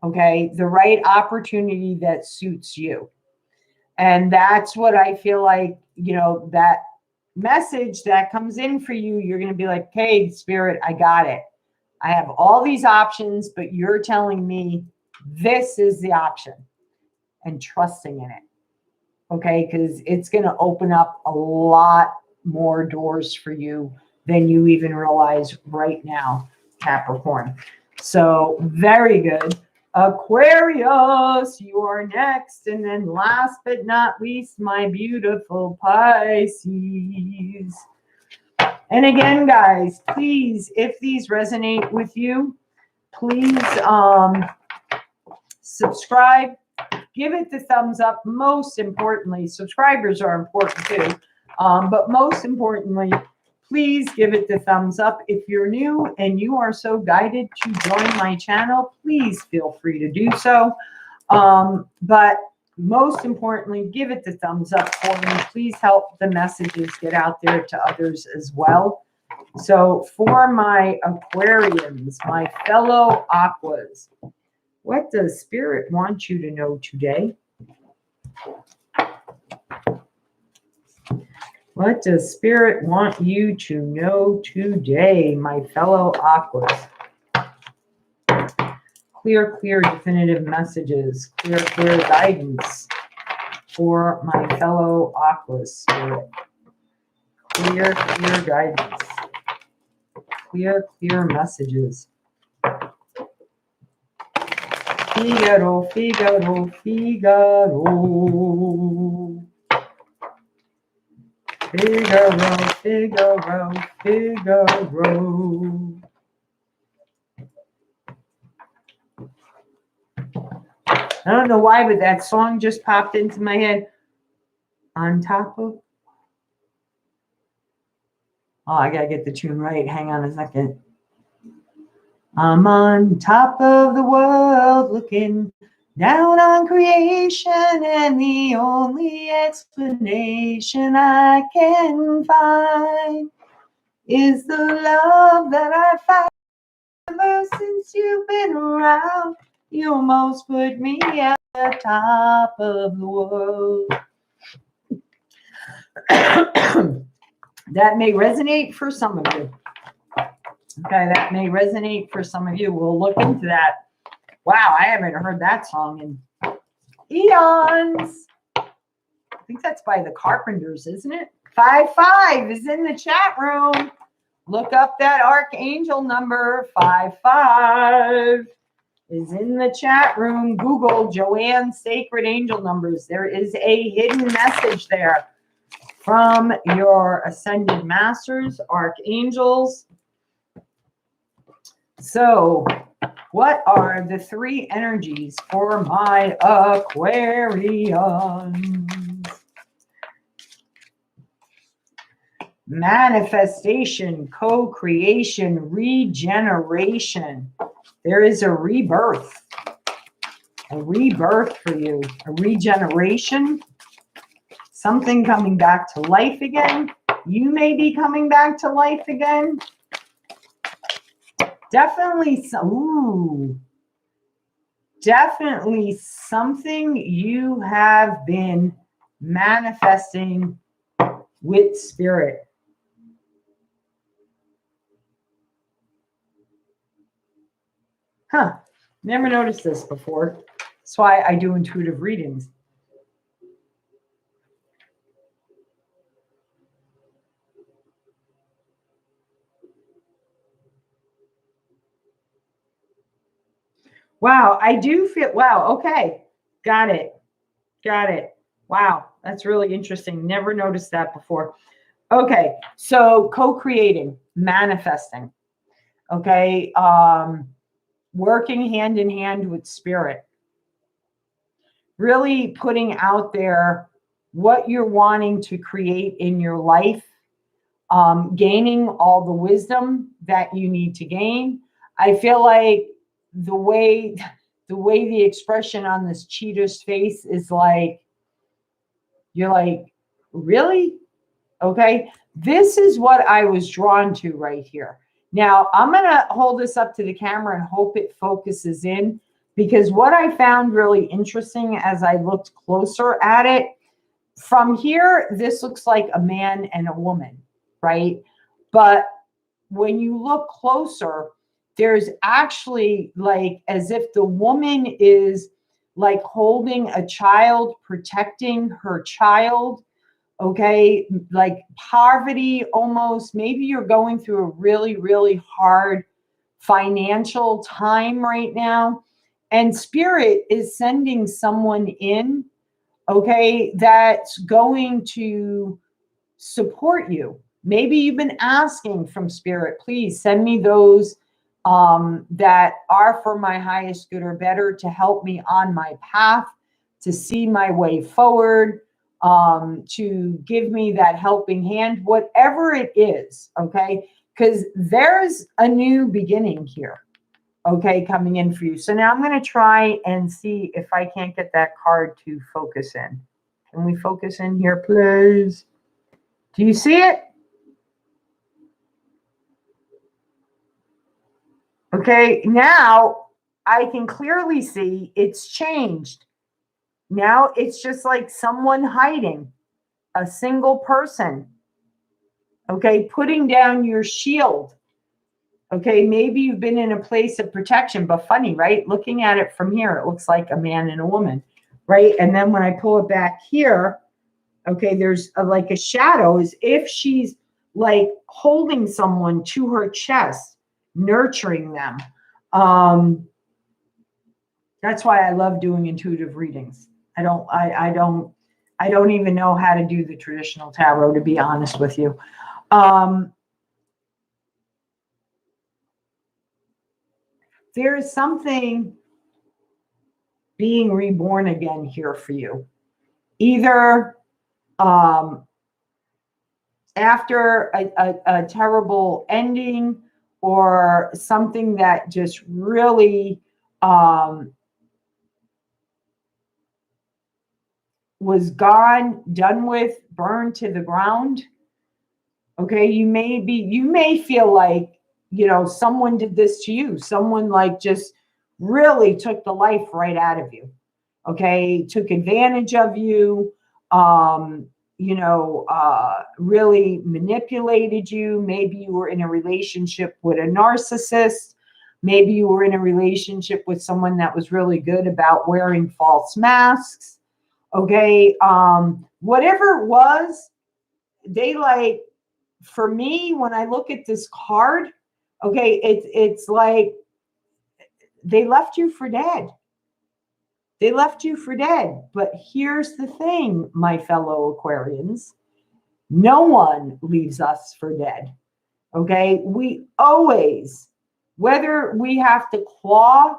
Okay. The right opportunity that suits you. And that's what I feel like, you know, that message that comes in for you, you're going to be like, hey, Spirit, I got it. I have all these options, but you're telling me this is the option, and trusting in it. Okay. Because it's going to open up a lot more doors for you than you even realize right now, Capricorn. So very good. Aquarius, you are next. And then last but not least, my beautiful Pisces. And again, guys, please, if these resonate with you, please subscribe, give it the thumbs up. Most importantly, subscribers are important too. But most importantly, please give it the thumbs up. If you're new and you are so guided to join my channel, please feel free to do so. But most importantly, give it the thumbs up for me. Please help the messages get out there to others as well. So for my Aquarians, my fellow Aquas, what does Spirit want you to know today? What does Spirit want you to know today, my fellow Aquas? Clear, clear, definitive messages. Clear, clear guidance for my fellow Aquas, Spirit. Clear, clear guidance. Clear, clear messages. Figaro, Figaro, Figaro. Figaro, Figaro, Figaro. I don't know why, but that song just popped into my head. On top of... Oh, I gotta get the tune right. Hang on a second. I'm on top of the world looking down on creation, and the only explanation I can find is the love that I found ever since you've been around. You almost put me at the top of the world. That may resonate for some of you. Okay, that may resonate for some of you. We'll look into that. Wow, I haven't heard that song in eons. I think that's by the Carpenters, isn't it? 55 is in the chat room. Look up that archangel number. 55 is in the chat room. Google Joanne's Sacred Angel Numbers. There is a hidden message there from your ascended masters, archangels. So, what are the 3 energies for my Aquarians? Manifestation, co-creation, regeneration. There is a rebirth for you, a regeneration, something coming back to life again. You may be coming back to life again. Definitely definitely something you have been manifesting with Spirit. Never noticed this before. That's why I do intuitive readings. Wow, I do feel, wow, okay. Got it. Got it. Wow, that's really interesting. Never noticed that before. Okay, so co-creating, manifesting. Okay, working hand in hand with spirit. Really putting out there what you're wanting to create in your life, gaining all the wisdom that you need to gain. I feel like the way the expression on this cheater's face is like, you're like, really? Okay. This is what I was drawn to right here. Now I'm going to hold this up to the camera and hope it focuses in, because what I found really interesting as I looked closer at it, from here, this looks like a man and a woman, right? But when you look closer, there's actually like as if the woman is like holding a child, protecting her child. Okay, like poverty almost. Maybe you're going through a really, really hard financial time right now. And spirit is sending someone in, okay, that's going to support you. Maybe you've been asking from spirit, please send me those that are for my highest good or better, to help me on my path, to see my way forward, to give me that helping hand, whatever it is, okay? Because there's a new beginning here, okay, coming in for you. So now I'm going to try and see if I can't get that card to focus in. Can we focus in here, please? Do you see it? Okay, now I can clearly see it's changed. Now it's just like someone hiding, a single person. Okay, putting down your shield. Okay, maybe you've been in a place of protection, but funny, right? Looking at it from here, it looks like a man and a woman, right? And then when I pull it back here, okay, there's like a shadow, as if she's like holding someone to her chest, nurturing them. That's why I love doing intuitive readings. I don't even know how to do the traditional tarot, to be honest with you. There is something being reborn again here for you. Either after a terrible ending, or something that just really was gone, done with, burned to the ground. Okay, you may feel like, you know, someone did this to you. Someone like just really took the life right out of you. Okay, took advantage of you. Really manipulated you. Maybe you were in a relationship with a narcissist. Maybe you were in a relationship with someone that was really good about wearing false masks. Okay, whatever it was, they like, for me, when I look at this card, okay, it's like they left you for dead. They left you for dead. But here's the thing, my fellow Aquarians, no one leaves us for dead. Okay, we always, whether we have to claw,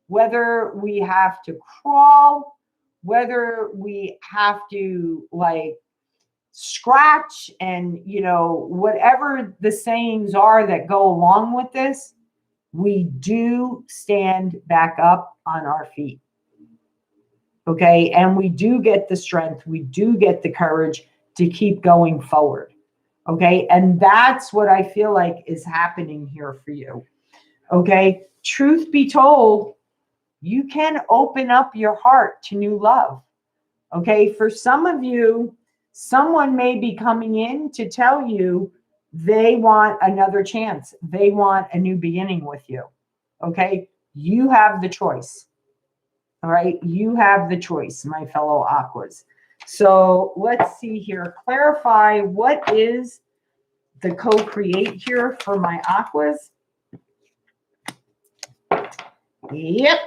whether we have to crawl, whether we have to like scratch, and you know, whatever the sayings are that go along with this, we do stand back up on our feet. Okay, and we do get the strength, we do get the courage to keep going forward. Okay, and that's what I feel like is happening here for you. Okay, truth be told, you can open up your heart to new love. Okay, for some of you, someone may be coming in to tell you they want another chance. They want a new beginning with you. Okay, you have the choice. All right. You have the choice, my fellow Aquas. So let's see here. Clarify what is the co-create here for my Aquas. Yep.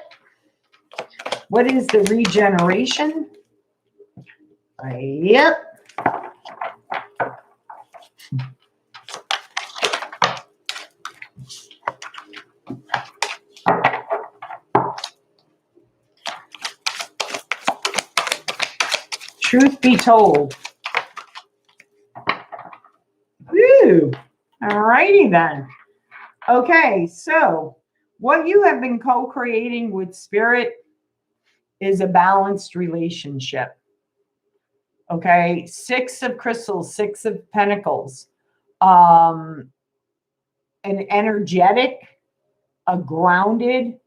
What is the regeneration? Yep. Truth be told. Woo. All righty then. Okay, so what you have been co-creating with Spirit is a balanced relationship. Okay, 6 of crystals, 6 of pentacles, an energetic, a grounded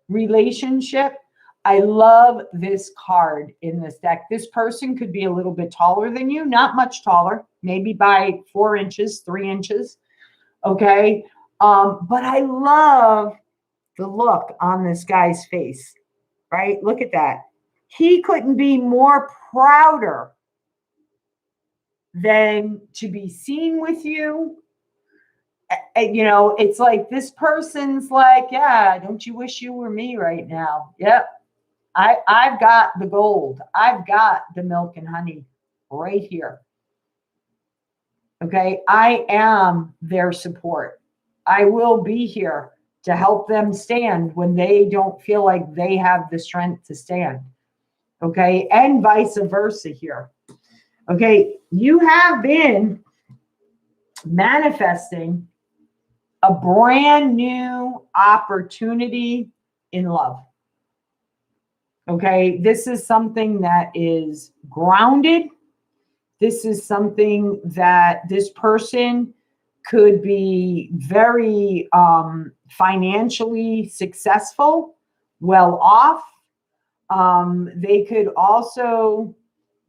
relationship. I love this card in this deck. This person could be a little bit taller than you, not much taller, maybe by 4 inches, 3 inches. Okay. But I love the look on this guy's face, right? Look at that. He couldn't be more prouder than to be seen with you. You know, it's like this person's like, yeah, don't you wish you were me right now? Yep. I've got the gold. I've got the milk and honey right here. Okay. I am their support. I will be here to help them stand when they don't feel like they have the strength to stand. Okay. And vice versa here. Okay. You have been manifesting a brand new opportunity in love. Okay. This is something that is grounded. This is something that this person could be very financially successful, well off. They could also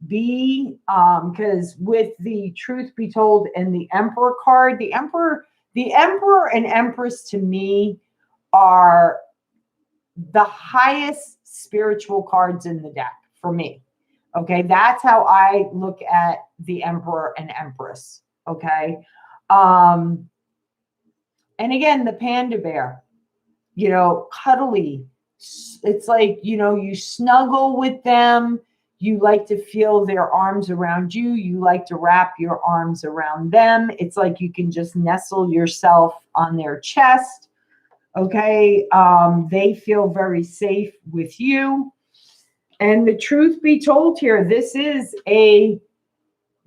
be, because with the truth be told and the Emperor card, the Emperor and Empress to me are the highest spiritual cards in the deck for me. Okay, that's how I look at the Emperor and Empress. Okay. And again, the panda bear, you know, cuddly. It's like, you know, you snuggle with them. You like to feel their arms around you. You like to wrap your arms around them. It's like you can just nestle yourself on their chest. Okay. They feel very safe with you. And the truth be told here, this is a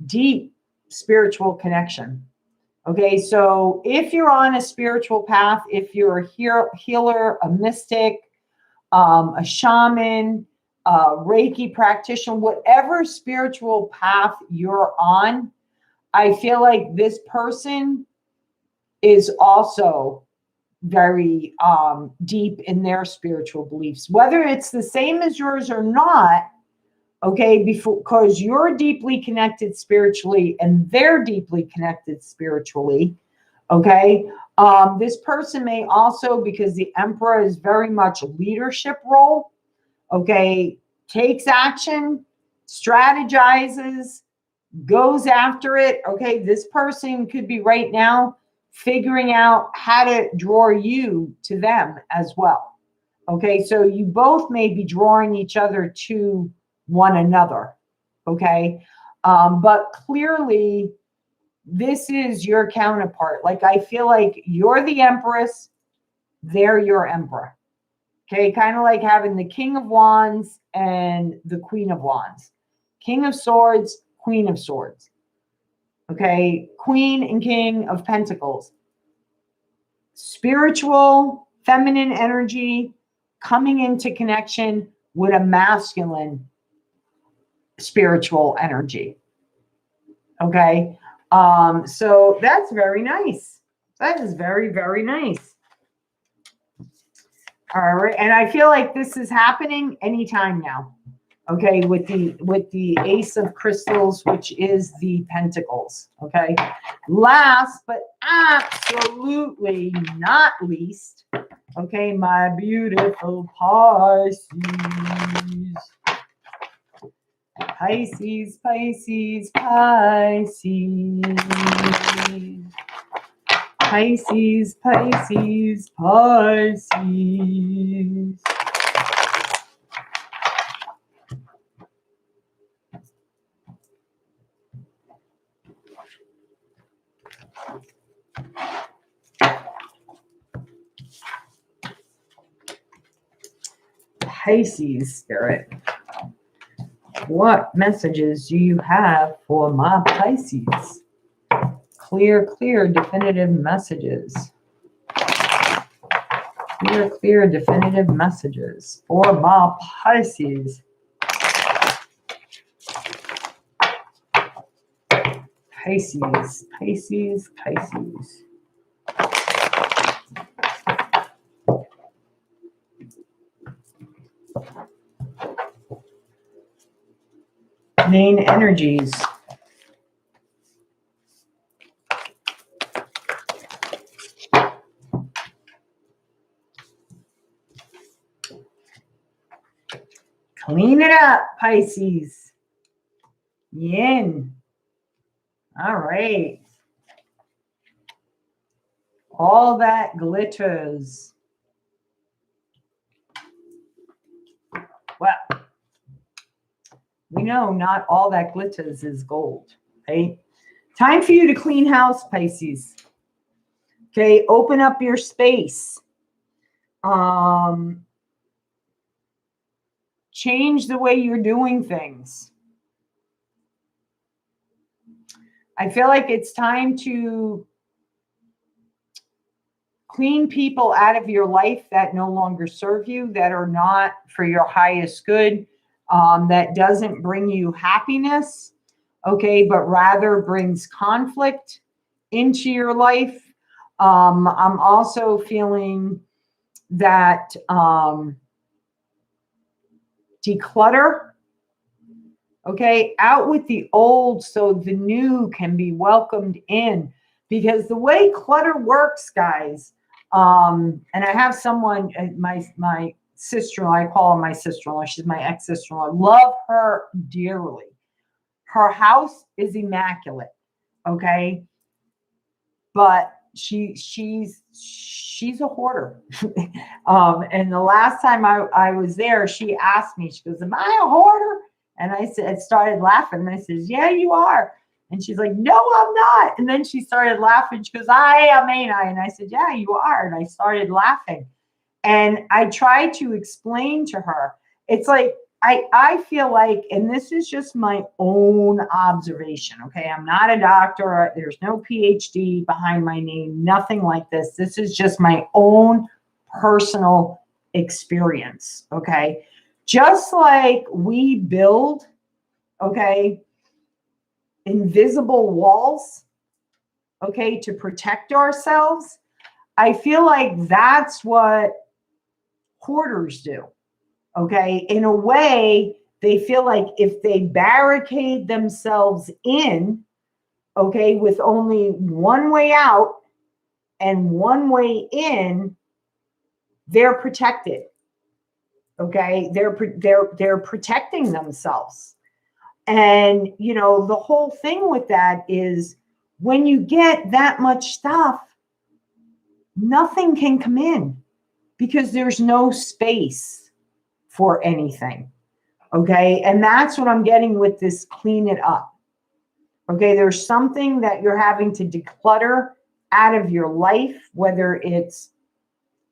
deep spiritual connection. Okay, so if you're on a spiritual path, if you're a healer, a mystic, a shaman, a Reiki practitioner, whatever spiritual path you're on, I feel like this person is also very deep in their spiritual beliefs, whether it's the same as yours or not. Okay, because you're deeply connected spiritually and they're deeply connected spiritually. Okay, this person may also, because the Emperor is very much a leadership role. Okay, takes action, strategizes, goes after it. Okay, this person could be right now figuring out how to draw you to them as well. Okay, so you both may be drawing each other to one another. Okay, but clearly this is your counterpart. Like, I feel like you're the Empress, they're your Emperor. Okay, kind of like having the King of Wands and the Queen of Wands. King of Swords, Queen of Swords. Okay, Queen and King of Pentacles. Spiritual, feminine energy coming into connection with a masculine spiritual energy. Okay, so that's very nice. That is very, very nice. All right, and I feel like this is happening anytime now. Okay, with the Ace of Crystals, which is the Pentacles. Okay, last but absolutely not least, okay, my beautiful Pisces. Pisces, Pisces, Pisces. Pisces, Pisces, Pisces. Pisces spirit. What messages do you have for my Pisces? Clear, clear, definitive messages. Clear, clear, definitive messages for my Pisces. Pisces, Pisces, Pisces. Main energies. Clean it up, Pisces. Yin. All right. All that glitters. Well, we know not all that glitters is gold, right? Time for you to clean house, Pisces. Okay, open up your space. Change the way you're doing things. I feel like it's time to clean people out of your life that no longer serve you, that are not for your highest good, that doesn't bring you happiness, okay, but rather brings conflict into your life. I'm also feeling that declutter, okay, out with the old so the new can be welcomed in. Because the way clutter works, guys, and I have someone, my sister-in-law, I call her my sister-in-law, she's my ex-sister-in-law, love her dearly. Her house is immaculate, okay? But she's a hoarder. And the last time I was there, she asked me, she goes, "Am I a hoarder?" And I started laughing. And I says, "Yeah, you are." And she's like, "No, I'm not." And then she started laughing. She goes, "I am, ain't I?" And I said, "Yeah, you are." And I started laughing. And I tried to explain to her, it's like, I feel like, and this is just my own observation, okay? I'm not a doctor. There's no PhD behind my name, nothing like this. This is just my own personal experience, okay? Just like we build, okay, invisible walls, okay, to protect ourselves, I feel like that's what hoarders do. Okay, in a way, they feel like if they barricade themselves in, okay, with only one way out and one way in, they're protected. Okay, they're protecting themselves. And you know, the whole thing with that is when you get that much stuff, nothing can come in because there's no space for anything. Okay. And that's what I'm getting with this clean it up. Okay. There's something that you're having to declutter out of your life, whether it's,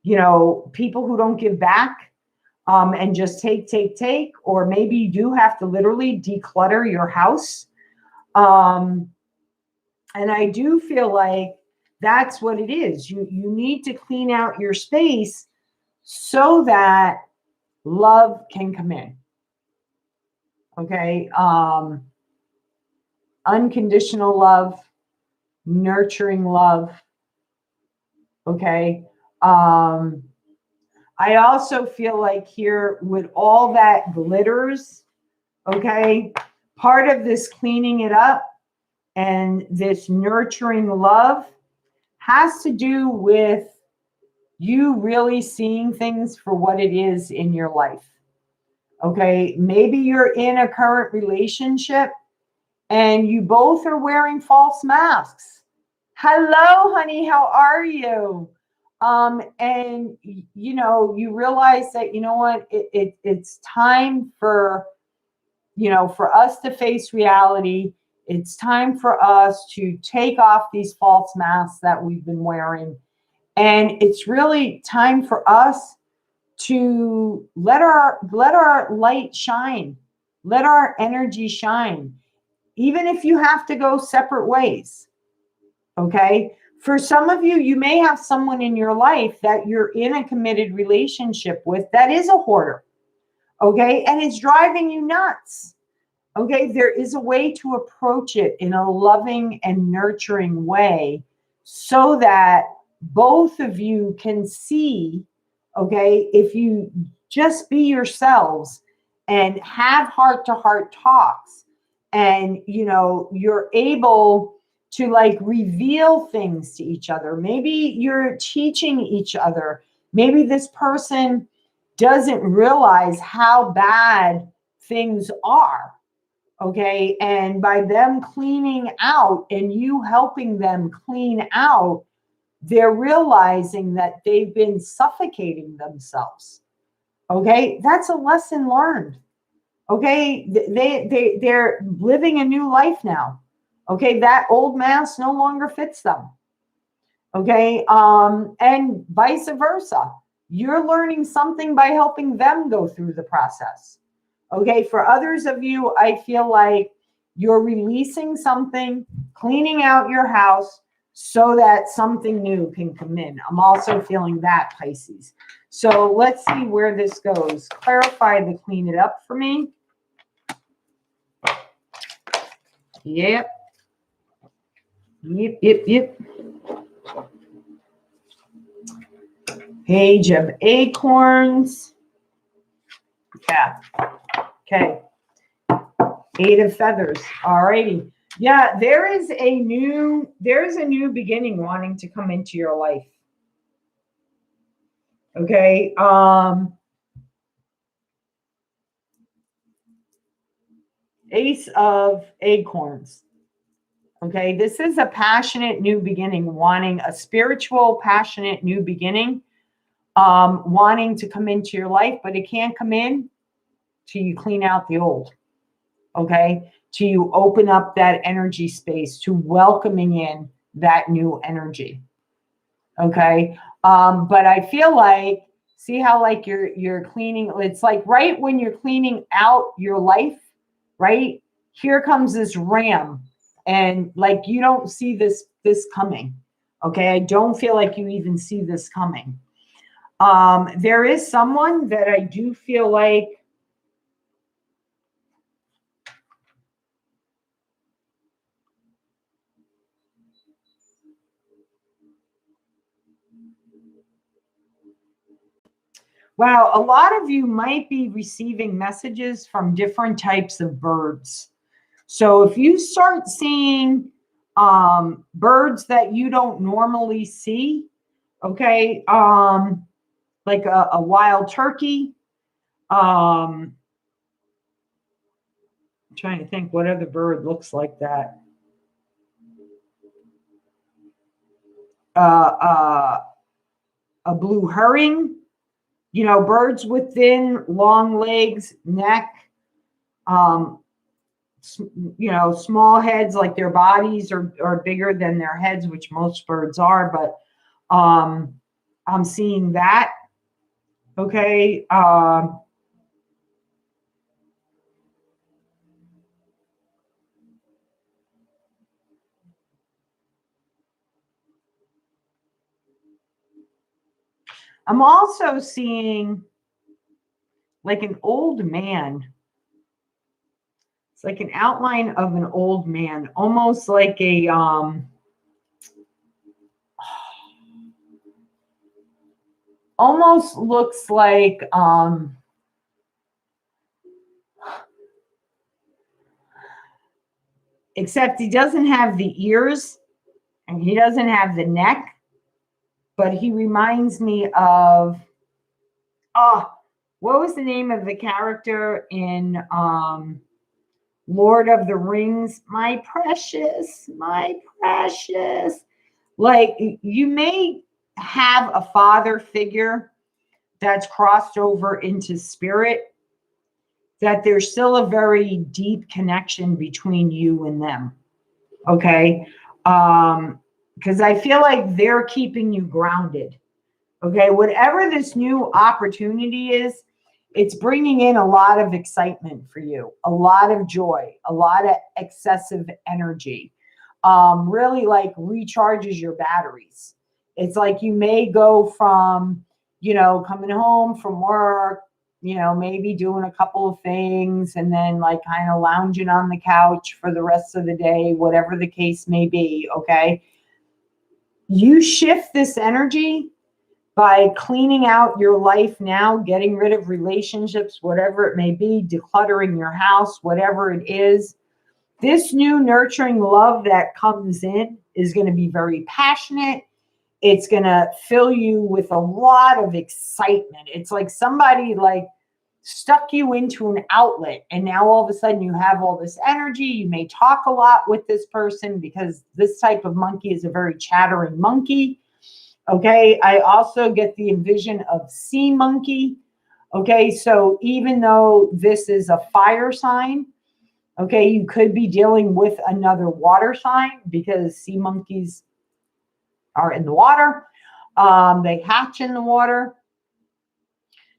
you know, people who don't give back and just take, or maybe you do have to literally declutter your house. And I do feel like that's what it is. You need to clean out your space so that love can come in. Okay. Unconditional love, nurturing love. Okay. I also feel like here with all that glitters, Okay. Part of this cleaning it up and this nurturing love has to do with you really seeing things for what it is in your life. Okay. Maybe you're in a current relationship and you both are wearing false masks. Hello, honey, how are you? And you know, you realize that, you know what, it's time for, you know, for us to face reality. It's time for us to take off these false masks that we've been wearing. And it's really time for us to let our light shine, let our energy shine, even if you have to go separate ways. Okay. For some of you, you may have someone in your life that you're in a committed relationship with that is a hoarder. Okay. And it's driving you nuts. Okay. There is a way to approach it in a loving and nurturing way so that both of you can see, okay, if you just be yourselves and have heart to heart talks, and, you know, you're able to like reveal things to each other. Maybe you're teaching each other. Maybe this person doesn't realize how bad things are. Okay. And by them cleaning out and you helping them clean out, they're realizing that they've been suffocating themselves. Okay. That's a lesson learned. Okay. They're living a new life now. Okay. That old mask no longer fits them. Okay. And vice versa. You're learning something by helping them go through the process. Okay. For others of you, I feel like you're releasing something, cleaning out your house so that something new can come in. I'm also feeling that, Pisces. So let's see where this goes. Clarify the clean it up for me. Yep. Yep. Page of Acorns. Yeah. Okay. Eight of Feathers. All righty. Yeah, there's a new beginning wanting to come into your life. Okay. Ace of Acorns. Okay, this is a passionate new beginning, wanting a spiritual, passionate new beginning, wanting to come into your life, but it can't come in till you clean out the old. Okay, till you open up that energy space to welcoming in that new energy. Okay, but I feel like, see how like you're cleaning. It's like right when you're cleaning out your life, right? Here comes this ram. And like, you don't see this coming. Okay. I don't feel like you even see this coming. There is someone that I do feel like wow, a lot of you might be receiving messages from different types of birds. So if you start seeing birds that you don't normally see, okay, like a wild turkey, I'm trying to think what other bird looks like that. A blue herring, you know, birds with thin, long legs, neck, you know, small heads, like their bodies are bigger than their heads, which most birds are, but I'm seeing that. Okay. I'm also seeing like an old man. It's like an outline of an old man, almost like a almost looks like except he doesn't have the ears and he doesn't have the neck, but he reminds me of, oh, what was the name of the character in Lord of the Rings? My precious, my precious. Like, you may have a father figure that's crossed over into spirit, that there's still a very deep connection between you and them. Okay. Because I feel like they're keeping you grounded. Okay. Whatever this new opportunity is, it's bringing in a lot of excitement for you, a lot of joy, a lot of excessive energy. Really like recharges your batteries. It's like you may go from, coming home from work, maybe doing a couple of things and then like kind of lounging on the couch for the rest of the day, whatever the case may be. Okay. You shift this energy by cleaning out your life now, getting rid of relationships, whatever it may be, decluttering your house, whatever it is. This new nurturing love that comes in is going to be very passionate. It's going to fill you with a lot of excitement. It's like somebody like stuck you into an outlet and now all of a sudden you have all this energy. You may talk a lot with this person because this type of monkey is a very chattering monkey. Okay. I also get the envision of sea monkey. Okay. So even though this is a fire sign, okay, you could be dealing with another water sign because sea monkeys are in the water. They hatch in the water.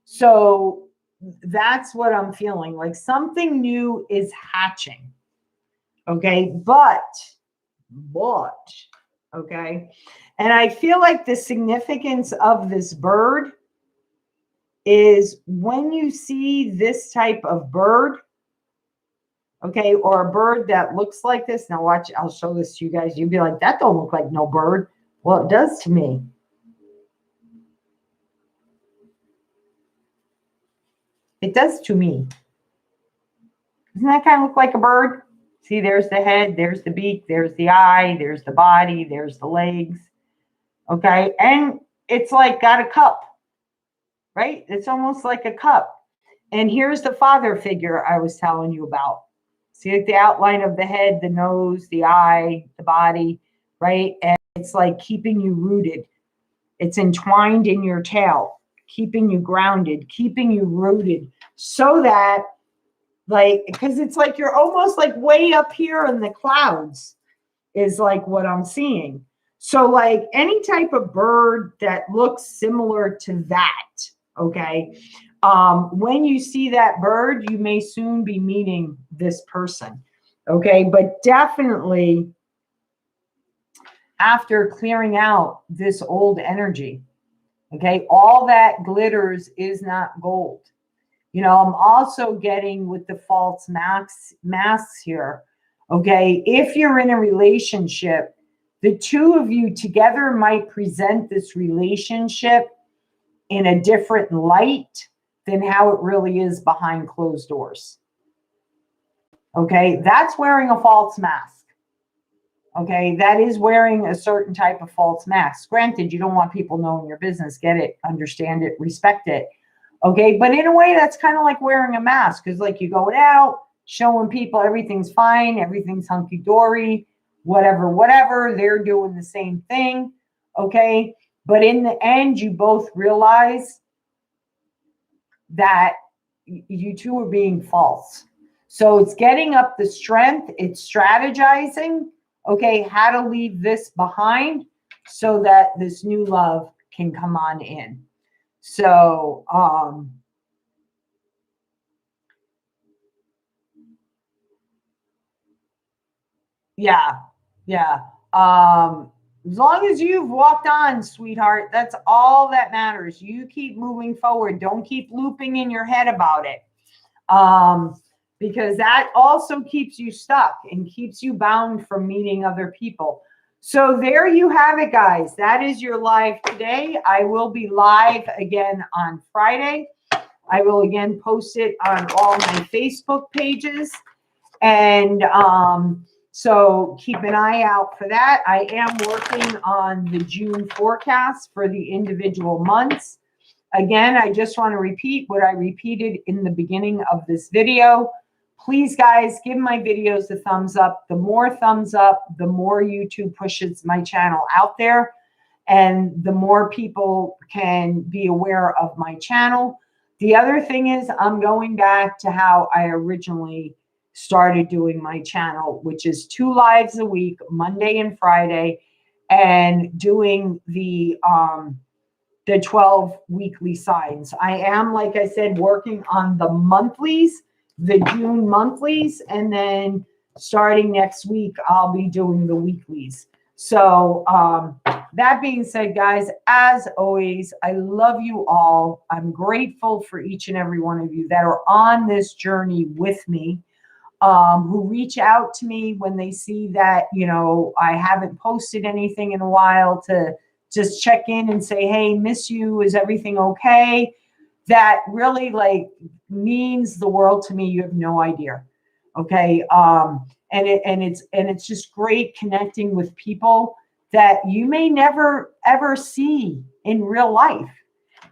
So that's what I'm feeling. Like something new is hatching. Okay. But, okay. And I feel like the significance of this bird is when you see this type of bird, okay, or a bird that looks like this. Now watch, I'll show this to you guys. You'd be like, that don't look like no bird. Well, it does to me. It does to me. Doesn't that kind of look like a bird? See, there's the head, there's the beak, there's the eye, there's the body, there's the legs. Okay, and it's like got a cup, right? It's almost like a cup. And here's the father figure I was telling you about. See, like the outline of the head, the nose, the eye, the body, right? And it's like keeping you rooted. It's entwined in your tail, keeping you grounded, keeping you rooted so that, like, because it's like you're almost like way up here in the clouds is like what I'm seeing. So like any type of bird that looks similar to that, okay? When you see that bird, you may soon be meeting this person, okay? But definitely after clearing out this old energy, okay? All that glitters is not gold. I'm also getting with the false masks here, okay? If you're in a relationship, the two of you together might present this relationship in a different light than how it really is behind closed doors. Okay, that's wearing a false mask. Okay, that is wearing a certain type of false mask. Granted, you don't want people knowing your business. Get it, understand it, respect it. Okay, but in a way, that's kind of like wearing a mask because, like, you're going out, showing people everything's fine, everything's hunky-dory, whatever. They're doing the same thing. Okay, but in the end, you both realize that you two are being false. So it's getting up the strength. It's strategizing, okay, how to leave this behind so that this new love can come on in. So, yeah. As long as you've walked on, sweetheart, that's all that matters. You keep moving forward. Don't keep looping in your head about it. Because that also keeps you stuck and keeps you bound from meeting other people. So there you have it, guys. That is your live today. I will be live again on Friday. I will again post it on all my Facebook pages. And So keep an eye out for that. I am working on the June forecast for the individual months. Again, I just want to repeat what I repeated in the beginning of this video. Please, guys, give my videos a thumbs up. The more thumbs up, the more YouTube pushes my channel out there, and the more people can be aware of my channel. The other thing is I'm going back to how I originally started doing my channel, which is 2 lives a week, Monday and Friday, and doing the 12 weekly signs. I am, like I said, working on the monthlies, the June monthlies, and then starting next week, I'll be doing the weeklies. So that being said, guys, as always, I love you all. I'm grateful for each and every one of you that are on this journey with me, who reach out to me when they see that, you know, I haven't posted anything in a while, to just check in and say, hey, miss you. Is everything okay? That really like means the world to me. You have no idea. Okay. And it's just great connecting with people that you may never ever see in real life,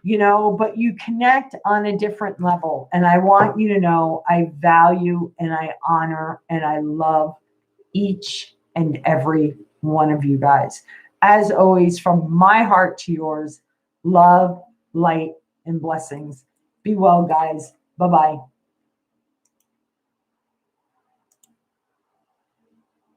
you know, but you connect on a different level. And I want you to know I value and I honor and I love each and every one of you guys. As always, from my heart to yours, love, light, and blessings. Be well, guys. Bye-bye.